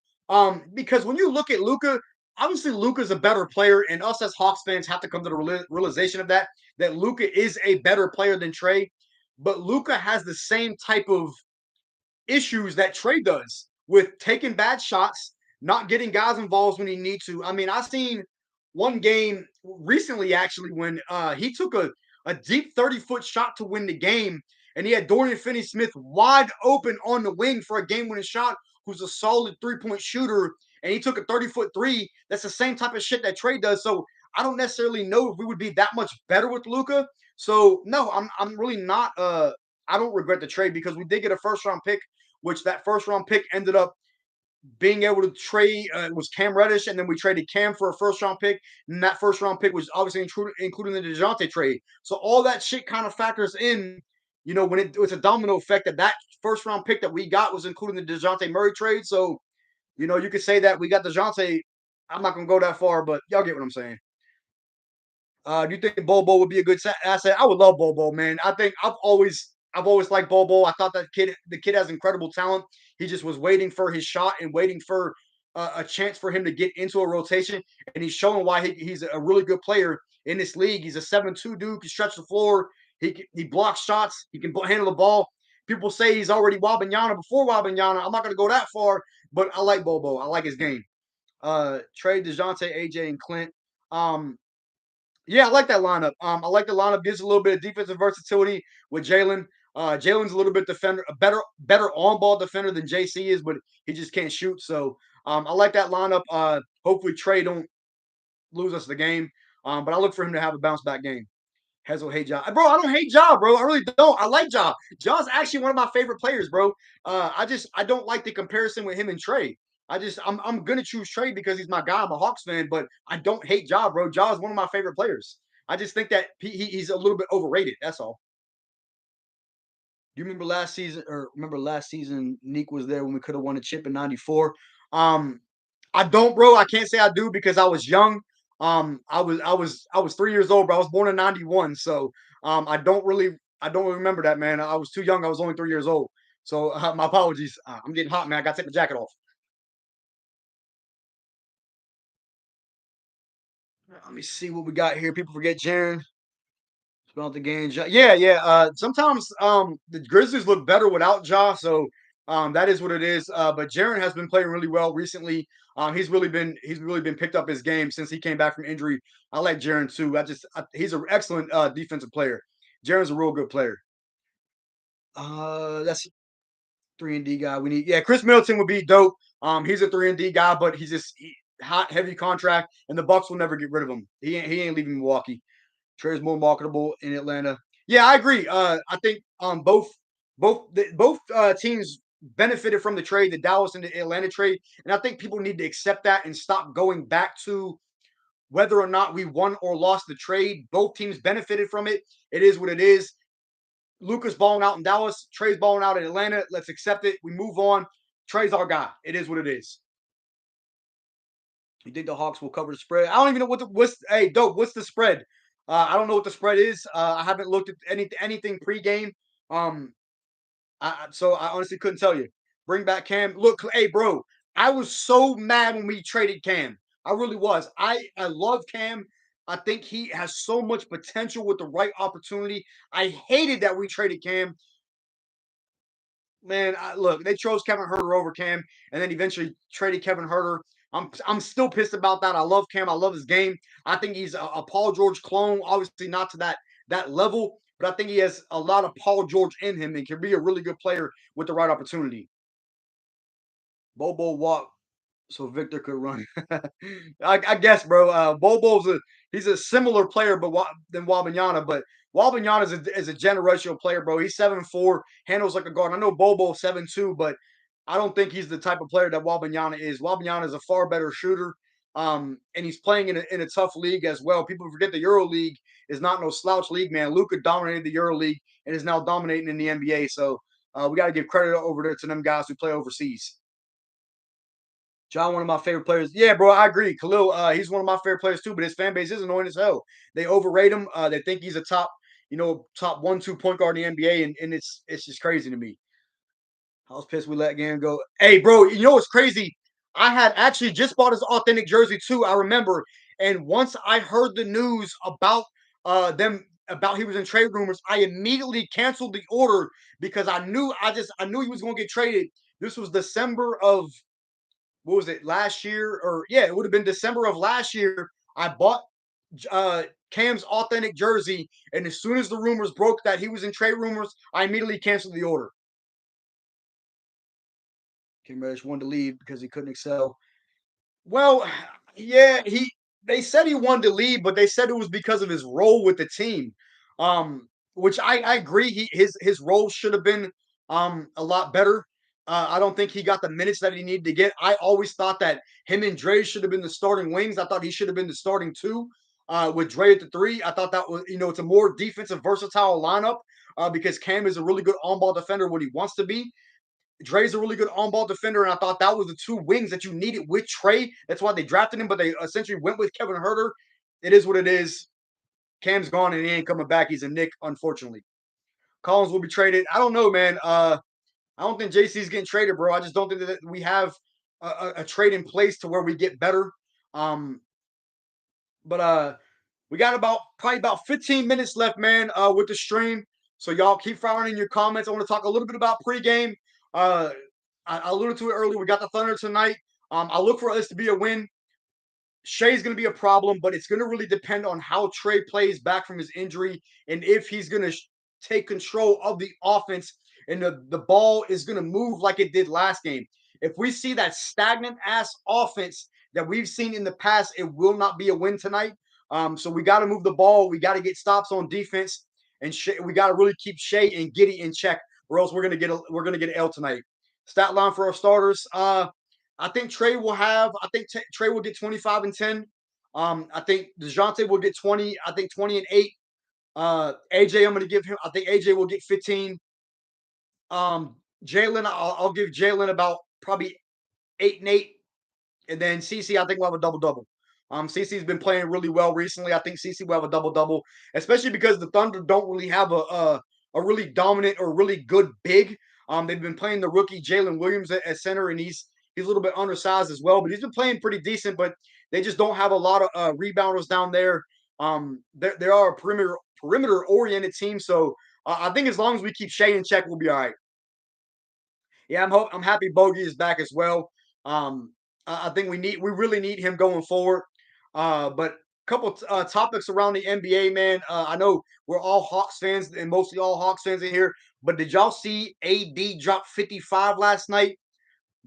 Because when you look at Luca, obviously Luca's a better player, and us as Hawks fans have to come to the realization of that Luca is a better player than Trae. But Luca has the same type of issues that Trae does with taking bad shots, not getting guys involved when he needs to. I've seen one game recently actually when he took a deep 30-foot shot to win the game, and he had Dorian Finney-Smith wide open on the wing for a game-winning shot, who's a solid three-point shooter, and he took a 30-foot three. That's the same type of shit that Trae does. So I don't necessarily know if we would be that much better with Luca. So no, I'm really not. I don't regret the trade because we did get a first round pick, which that first round pick ended up being able to trade was Cam Reddish, and then we traded Cam for a first round pick, and that first round pick was obviously including the DeJounte trade. So all that shit kind of factors in, when it's a domino effect that first round pick that we got was including the DeJounte Murray trade. So you could say that we got DeJounte. I'm not gonna go that far, but y'all get what I'm saying. Do you think Bobo would be a good asset? I would love Bobo, man. I think I've always liked Bobo. I thought the kid has incredible talent. He just was waiting for his shot and waiting for a chance for him to get into a rotation, and he's showing why he's a really good player in this league. He's a 7'2" dude, can stretch the floor. He blocks shots. He can handle the ball. People say he's already Wabanyana before Wabanyana. I'm not going to go that far, but I like Bobo. I like his game. Trae, DeJounte, AJ, and Clint. Yeah, I like that lineup. I like the lineup. Gives a little bit of defensive versatility with Jalen. Jalen's a little bit a better on ball defender than JC is, but he just can't shoot. So I like that lineup. Hopefully Trae don't lose us the game. But I look for him to have a bounce back game. Hazel hate Ja, bro. I don't hate Ja, bro. I really don't. I like Ja. Ja's actually one of my favorite players, bro. I don't like the comparison with him and Trae. I'm gonna choose Trae because he's my guy. I'm a Hawks fan, but I don't hate Ja, bro. Ja is one of my favorite players. I just think that he's a little bit overrated. That's all. Do you remember last season, or remember last season? Neek was there when we could have won a chip in '94. Um, I don't, bro. I can't say I do because I was young. I was 3 years old, bro. I was born in '91, so I don't really remember that, man. I was too young. I was only 3 years old. So my apologies. I'm getting hot, man. I got to take the jacket off. Let me see what we got here. People forget Jaren. Spell out the game. Yeah, yeah. Sometimes the Grizzlies look better without Ja, so that is what it is. But Jaren has been playing really well recently. He's really been picked up his game since he came back from injury. I like Jaren too. He's an excellent defensive player. Jaren's a real good player. That's 3 and D guy. We need Chris Middleton would be dope. He's a 3 and D guy, but hot heavy contract, and the Bucks will never get rid of him. He ain't leaving Milwaukee. Trae's more marketable in Atlanta. Yeah, I agree. I think both teams benefited from the trade, the Dallas and the Atlanta trade, and I think people need to accept that and stop going back to whether or not we won or lost the trade. Both teams benefited from it. It is what it is. Luka's balling out in Dallas. Trae's balling out in Atlanta. Let's accept it. We move on. Trae's our guy. It is what it is. You think the Hawks will cover the spread? I don't even know what's hey dope. What's the spread? I don't know what the spread is. I haven't looked at anything pregame. Um, so I honestly couldn't tell you. Bring back Cam. Look, hey bro, I was so mad when we traded Cam. I really was. I love Cam. I think he has so much potential with the right opportunity. I hated that we traded Cam. Man, look, they chose Kevin Herter over Cam, and then eventually traded Kevin Herter. I'm still pissed about that. I love Cam. I love his game. I think he's a Paul George clone. Obviously, not to that level, but I think he has a lot of Paul George in him and can be a really good player with the right opportunity. Bobo walk so Victor could run. I guess, bro. Bobo's he's a similar player, but than Wabanyana. But Wabanyana is a generational player, bro. He's 7'4", handles like a guard. I know Bobo's 7'2", but I don't think he's the type of player that Wabanyana is. Wabanyana is a far better shooter, and he's playing in a tough league as well. People forget the Euro League is not no slouch league, man. Luka dominated the Euro League and is now dominating in the NBA. So we got to give credit over there to them guys who play overseas. John, one of my favorite players. Yeah, bro, I agree. Khalil, he's one of my favorite players too, but his fan base is annoying as hell. They overrate him. They think he's a top 1, 2 point guard in the NBA, and it's just crazy to me. I was pissed we let game go. Hey, bro, you know what's crazy? I had actually just bought his authentic jersey too. I remember, and once I heard the news about them about he was in trade rumors, I immediately canceled the order because I knew he was going to get traded. This was December of what was it last year? Or yeah, it would have been December of last year. I bought Cam's authentic jersey, and as soon as the rumors broke that he was in trade rumors, I immediately canceled the order. Cam Reddish wanted to leave because he couldn't excel. Well, yeah, he they said he wanted to leave, but they said it was because of his role with the team. Which I agree. His role should have been a lot better. I don't think he got the minutes that he needed to get. I always thought that him and Dre should have been the starting wings. I thought he should have been the starting two with Dre at the three. I thought that was, it's a more defensive, versatile lineup because Cam is a really good on ball defender when he wants to be. Dre's a really good on-ball defender, and I thought that was the two wings that you needed with Trae. That's why they drafted him, but they essentially went with Kevin Herter. It is what it is. Cam's gone, and he ain't coming back. He's a Nick, unfortunately. Collins will be traded. I don't know, man. I don't think JC's getting traded, bro. I just don't think that we have a trade in place to where we get better. Um, but we got probably about 15 minutes left, man, with the stream. So y'all keep firing in your comments. I want to talk a little bit about pregame. Uh, I alluded to it earlier. We got the Thunder tonight. I look for us to be a win. Shay's going to be a problem, but it's going to really depend on how Trae plays back from his injury and if he's going to take control of the offense and the ball is going to move like it did last game. If we see that stagnant ass offense that we've seen in the past, it will not be a win tonight. So we got to move the ball. We got to get stops on defense, and we got to really keep Shea and Giddy in check, or else we're gonna get an L tonight. Stat line for our starters. I think Trae will have. I think Trae will get 25 and 10. I think Dejounte will get 20. I think 20 and 8. AJ, I'm going to give him. I think AJ will get 15. Jalen, I'll give Jalen about probably 8 and 8. And then CC, I think we'll have a double double. CC's been playing really well recently. I think CC will have a double double, especially because the Thunder don't really have a really dominant or really good big. They've been playing the rookie Jalen Williams at center, and he's a little bit undersized as well, but he's been playing pretty decent. But they just don't have a lot of rebounders down there. They are a perimeter oriented team, so I think as long as we keep Shea in check, we'll be all right. Yeah, I'm happy Bogey is back as well. I think we really need him going forward. But a couple topics around the NBA, man. I know we're all Hawks fans and mostly all Hawks fans in here. But did y'all see AD drop 55 last night?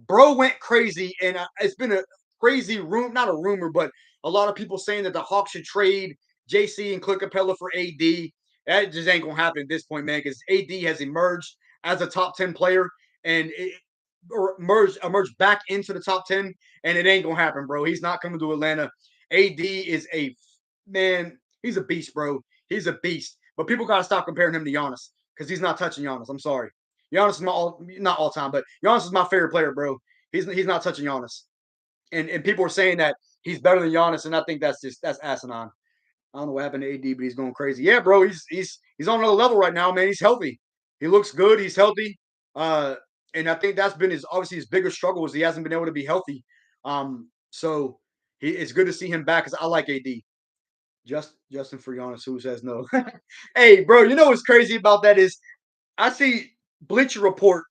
Bro went crazy, and it's been a crazy not a rumor, but a lot of people saying that the Hawks should trade JC and Clint Capella for AD. That just ain't gonna happen at this point, man, because AD has emerged as a top 10 player and emerged back into the top 10, and it ain't gonna happen, bro. He's not coming to Atlanta. AD is a man, he's a beast, bro. He's a beast. But people gotta stop comparing him to Giannis because he's not touching Giannis. I'm sorry. Giannis is not all time, but Giannis is my favorite player, bro. He's not touching Giannis, and people are saying that he's better than Giannis, and I think that's asinine. I don't know what happened to AD, but he's going crazy. Yeah, bro, he's on another level right now, man. He's healthy. He looks good. He's healthy. And I think that's been obviously his biggest struggle is he hasn't been able to be healthy. So it's good to see him back because I like AD. Justin for Giannis, who says no? Hey, bro, you know what's crazy about that is I see Bleacher Report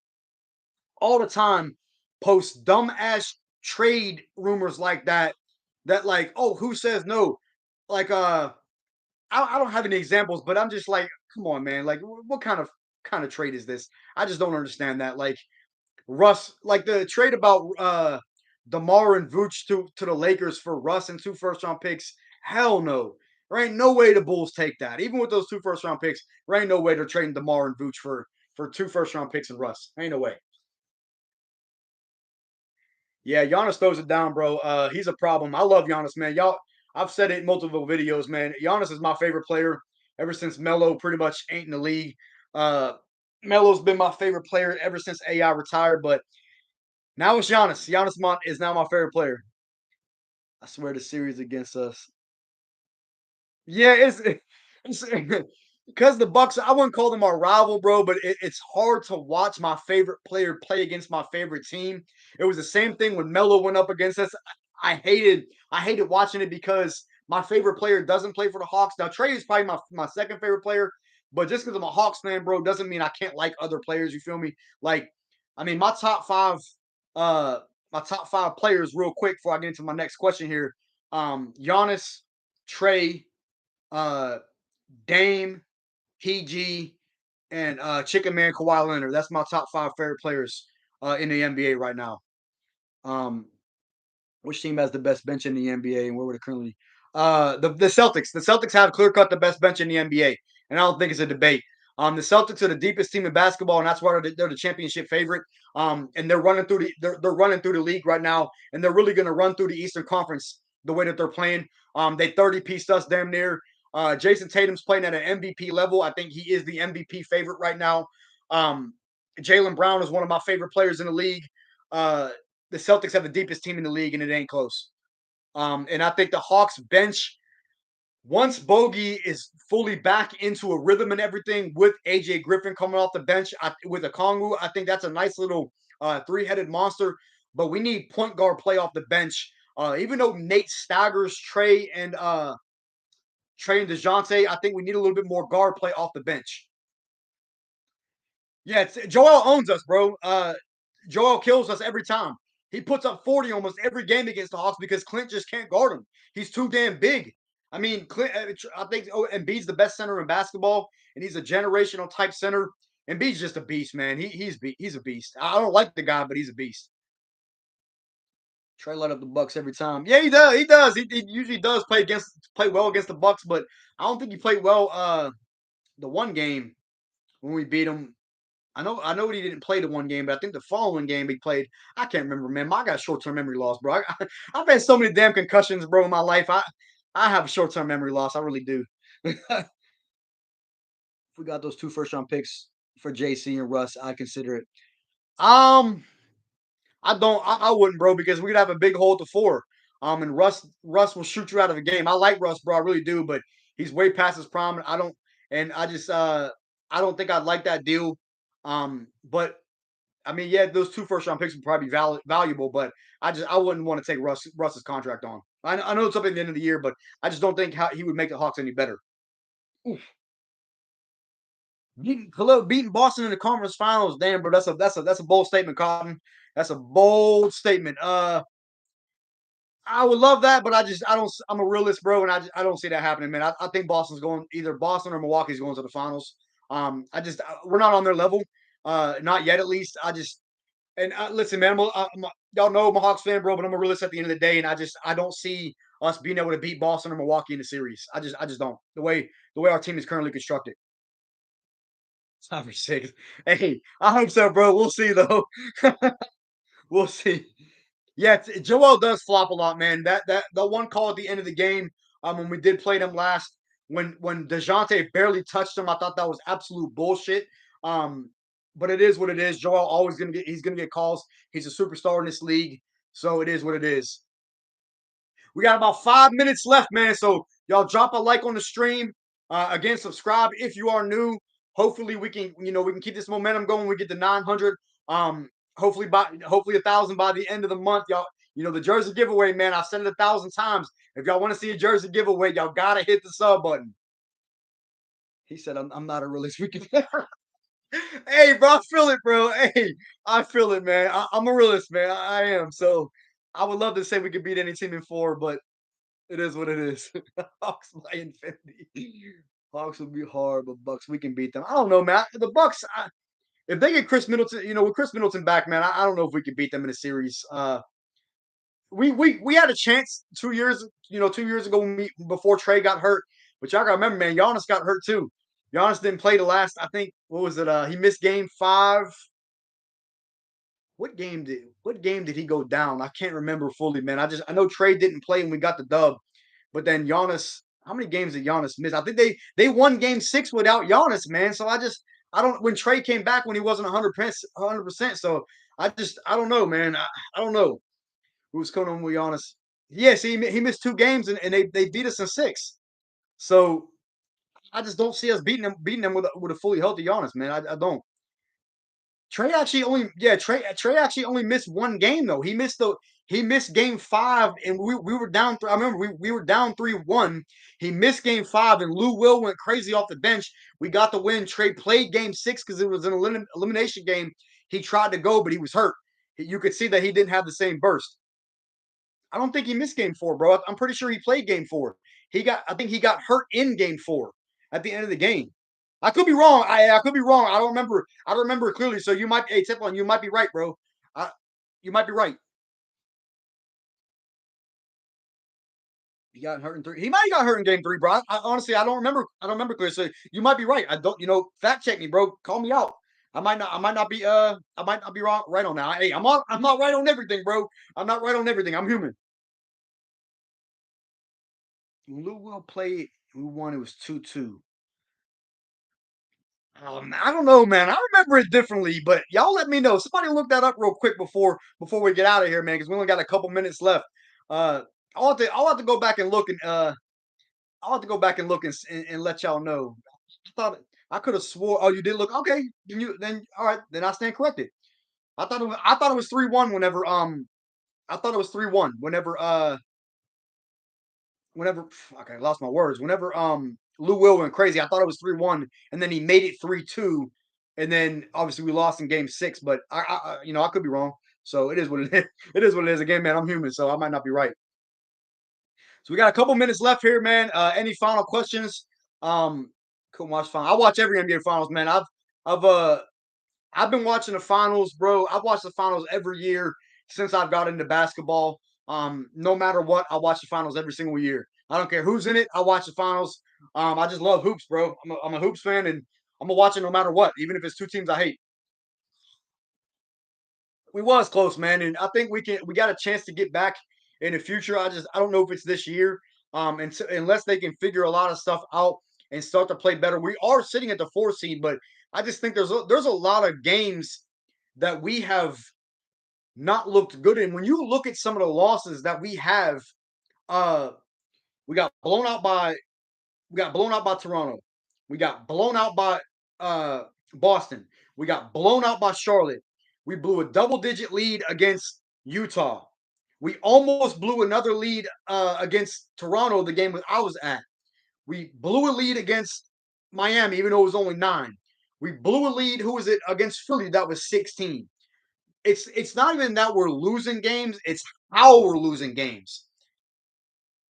all the time post dumb ass trade rumors like that. That like, oh, who says no? Like, I don't have any examples, but I'm just like, come on, man. Like, what kind of trade is this? I just don't understand that. Like Russ, like the trade about DeMar and Vooch to the Lakers for Russ and 2 first round picks. Hell no. There ain't no way the Bulls take that. Even with those 2 first round picks, there ain't no way they're trading DeMar and Vooch for 2 first round picks and Russ. Ain't no way. Yeah, Giannis throws it down, bro. He's a problem. I love Giannis, man. Y'all, I've said it in multiple videos, man. Giannis is my favorite player ever since Melo pretty much ain't in the league. Uh, Melo's been my favorite player ever since AI retired, but now it's Giannis. Is now my favorite player. I swear the series against us. Yeah, it's because the Bucks. I wouldn't call them our rival, bro, but it's hard to watch my favorite player play against my favorite team. It was the same thing when Melo went up against us. I hated watching it because my favorite player doesn't play for the Hawks. Now Trae is probably my second favorite player, but just because I'm a Hawks fan, bro, doesn't mean I can't like other players. You feel me? Like, I mean, uh, my top five players, real quick, before I get into my next question here. Giannis, Trae, uh, Dame, PG, and Chicken Man Kawhi Leonard. That's my top five favorite players in the NBA right now. Um, which team has the best bench in the NBA and where would it currently? The Celtics. The Celtics have clear cut the best bench in the NBA, and I don't think it's a debate. The Celtics are the deepest team in basketball, and that's why they're the championship favorite. And they're running through the league right now, and they're really going to run through the Eastern Conference the way that they're playing. They 30-pieced us damn near. Jason Tatum's playing at an MVP level. I think he is the MVP favorite right now. Um, Jalen Brown is one of my favorite players in the league. Uh, the Celtics have the deepest team in the league, and it ain't close. And I think the Hawks bench, once Bogey is fully back into a rhythm and everything with AJ Griffin coming off the bench with a Kongu, I think that's a nice little three-headed monster. But we need point guard play off the bench. Even though Nate staggers Trae and DeJounte, I think we need a little bit more guard play off the bench. Yeah, Joel owns us, bro. Joel kills us every time. He puts up 40 almost every game against the Hawks because Clint just can't guard him. He's too damn big. I mean, Clint. I think Embiid's the best center in basketball, and he's a generational type center. Embiid's just a beast, man. He's a beast. I don't like the guy, but he's a beast. Trae let up the Bucks every time. Yeah, he does. He does. He usually does play well against the Bucks, but I don't think he played well. The one game when we beat him, I know he didn't play the one game, but I think the following game he played. I can't remember, man. I got short term memory loss, bro. I've had so many damn concussions, bro, in my life. I have short term memory loss. I really do. If we got those 2 first round picks for JC and Russ, I consider it. Um, I don't. I wouldn't, bro, because we'd have a big hole at the four. And Russ will shoot you out of the game. I like Russ, bro. I really do, but he's way past his prime. I don't, and I don't think I'd like that deal. But I mean, yeah, those 2 first round picks would probably be valuable, but I wouldn't want to take Russ's contract on. I know it's up at the end of the year, but I just don't think how he would make the Hawks any better. Oof. Beating Boston in the conference finals, damn, bro, that's a bold statement, Cotton. That's a bold statement. I would love that, but I don't. I'm a realist, bro, and I don't see that happening, man. I think Boston's going either Boston or Milwaukee's going to the finals. We're not on their level, not yet at least. And listen, man, y'all know I'm a Hawks fan, bro, but I'm a realist at the end of the day, and I don't see us being able to beat Boston or Milwaukee in the series. I just don't. The way our team is currently constructed. It's not for six. Hey, I hope so, bro. We'll see though. We'll see. Yeah, Joel does flop a lot, man. That the one call at the end of the game, when we did play them last, when Dejounte barely touched him, I thought that was absolute bullshit. Um, but it is what it is. Joel always he's gonna get calls. He's a superstar in this league, so it is what it is. We got about 5 minutes left, man. So y'all drop a like on the stream. Again, subscribe if you are new. Hopefully we can keep this momentum going. We get to 900. Hopefully 1,000 by the end of the month, y'all. The jersey giveaway, man. I've said it 1,000 times. If y'all want to see a jersey giveaway, y'all gotta hit the sub button. He said, I'm not a realist. We can Hey, bro, I feel it, bro. Hey, I feel it, man. I'm a realist, man. I am. So I would love to say we could beat any team in four, but it is what it is. Hawks by infinity. Hawks would be hard, but Bucks, we can beat them. I don't know, man. The Bucks, if they get Chris Middleton, with Chris Middleton back, man, I don't know if we could beat them in a series. We had a chance 2 years, 2 years ago before Trae got hurt. But y'all gotta remember, man, Giannis got hurt too. Giannis didn't play the last, I think, what was it? He missed game five. What game did he go down? I can't remember fully, man. I know Trae didn't play and we got the dub. But then Giannis, how many games did Giannis miss? I think they won game six without Giannis, man. So I don't when Trae came back when he wasn't 100%. So I don't know, man. I don't know who's coming on with Giannis. Yes, he missed two games and they beat us in six. So I just don't see us beating them with a fully healthy Giannis, man. I don't. Trey actually only missed one game though. He missed game five and we were down. I remember we were down 3-1. He missed game five and Lou Will went crazy off the bench. We got the win. Trey played game six because it was an elimination game. He tried to go, but he was hurt. You could see that he didn't have the same burst. I don't think he missed game four, bro. I'm pretty sure he played game four. I think he got hurt in game four at the end of the game. I could be wrong. I could be wrong. I don't remember. I don't remember it clearly. So you might, hey, Teflon, you might be right, bro. You might be right. He got hurt in three. He might have got hurt in game three, bro. Honestly, I don't remember. I don't remember clearly. So you might be right. I don't. Fact check me, bro. Call me out. I might not. I might not be. I might not be wrong. Right on that. Hey, I'm not right on everything, bro. I'm not right on everything. I'm human. Lou Will played. We won. It was 2-2. I don't know, man. I remember it differently, but y'all let me know. Somebody look that up real quick before we get out of here, man, because we only got a couple minutes left. Uh, I'll have to go back and look and I'll have to go back and look and let y'all know. I thought I could have swore. Oh, you did look okay. Then all right. Then I stand corrected. I thought it was 3-1 whenever I thought it was 3-1 whenever okay, I lost my words. Whenever Lou Will went crazy, I thought it was 3-1, and then he made it 3-2, and then obviously we lost in game six. But I could be wrong. So it is what it is. It is what it is. Again, man, I'm human, so I might not be right. So we got a couple minutes left here, man. Any final questions? Couldn't watch final. I watch every NBA finals, man. I've uh I've been watching the finals, bro. I've watched the finals every year since I've got into basketball. No matter what, I watch the finals every single year. I don't care who's in it. I watch the finals. I just love hoops, bro. I'm a hoops fan, and I'm gonna watch it no matter what, even if it's two teams I hate. We was close, man, and I think we got a chance to get back in the future. I don't know if it's this year. Unless they can figure a lot of stuff out and start to play better. We are sitting at the 4 seed, but I just think there's a lot of games that we have not looked good in. When you look at some of the losses that we have, uh, we got blown out by we got blown out by Toronto. We got blown out by Boston. We got blown out by Charlotte. We blew a double-digit lead against Utah. We almost blew another lead against Toronto, the game I was at. We blew a lead against Miami, even though it was only 9. We blew a lead, who was it, against Philly, that was 16. It's not even that we're losing games, it's how we're losing games.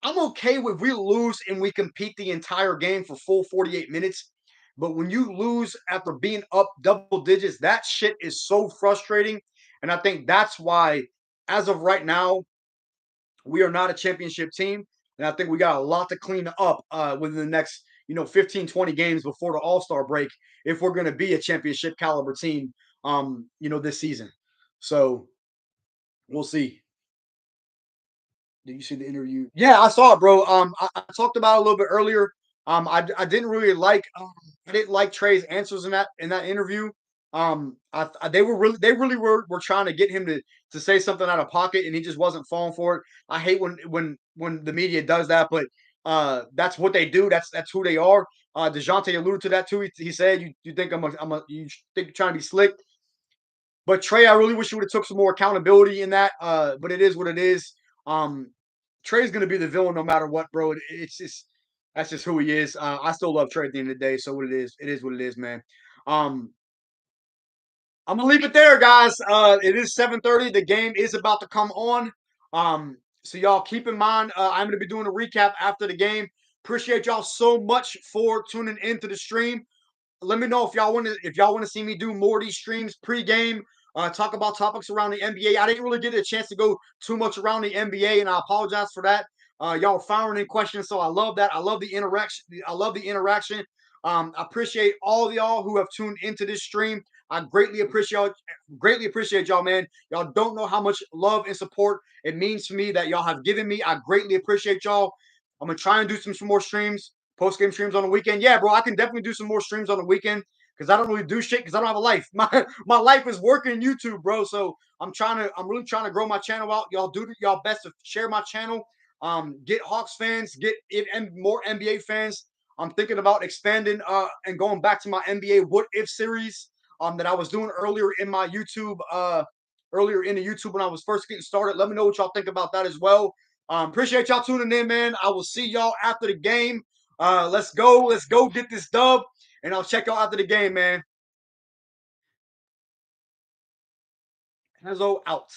I'm okay with we lose and we compete the entire game for full 48 minutes. But when you lose after being up double digits, that shit is so frustrating. And I think that's why, as of right now, we are not a championship team. And I think we got a lot to clean up within the next, 15, 20 games before the All-Star break if we're going to be a championship caliber team, this season. So we'll see. Did you see the interview? Yeah, I saw it, bro. I talked about it a little bit earlier. I didn't really I didn't like Trae's answers in that interview. They really were trying to get him to say something out of pocket, and he just wasn't falling for it. I hate when the media does that, but that's what they do. That's who they are. Dejounte alluded to that too. He said, "You think you think you're trying to be slick?" But Trae, I really wish he would have took some more accountability in that. But it is what it is. Um, Trae's gonna be the villain no matter what, bro. It's just that's just who he is. I still love Trae at the end of the day. So what it is what it is, man. Um, I'm gonna leave it there, guys. It is 7:30. The game is about to come on. So y'all keep in mind, I'm gonna be doing a recap after the game. Appreciate y'all so much for tuning into the stream. Let me know if y'all want to see me do more of these streams pre-game, talk about topics around the NBA. I didn't really get a chance to go too much around the NBA, and I apologize for that. Y'all firing in questions, so I love that. I love the interaction. I love the interaction. I appreciate all of y'all who have tuned into this stream. I greatly appreciate y'all, man. Y'all don't know how much love and support it means to me that y'all have given me. I greatly appreciate y'all. I'm gonna try and do some more streams, post game streams on the weekend. Yeah, bro, I can definitely do some more streams on the weekend because I don't really do shit because I don't have a life. My life is working YouTube, bro. So I'm really trying to grow my channel out. Y'all do y'all best to share my channel. Get Hawks fans, get more NBA fans. I'm thinking about expanding and going back to my NBA What If series that I was doing earlier in my YouTube earlier in the YouTube when I was first getting started. Let me know what y'all think about that as well. Appreciate y'all tuning in, man. I will see y'all after the game. Let's go get this dub, and I'll check y'all after the game, man. Hazo out.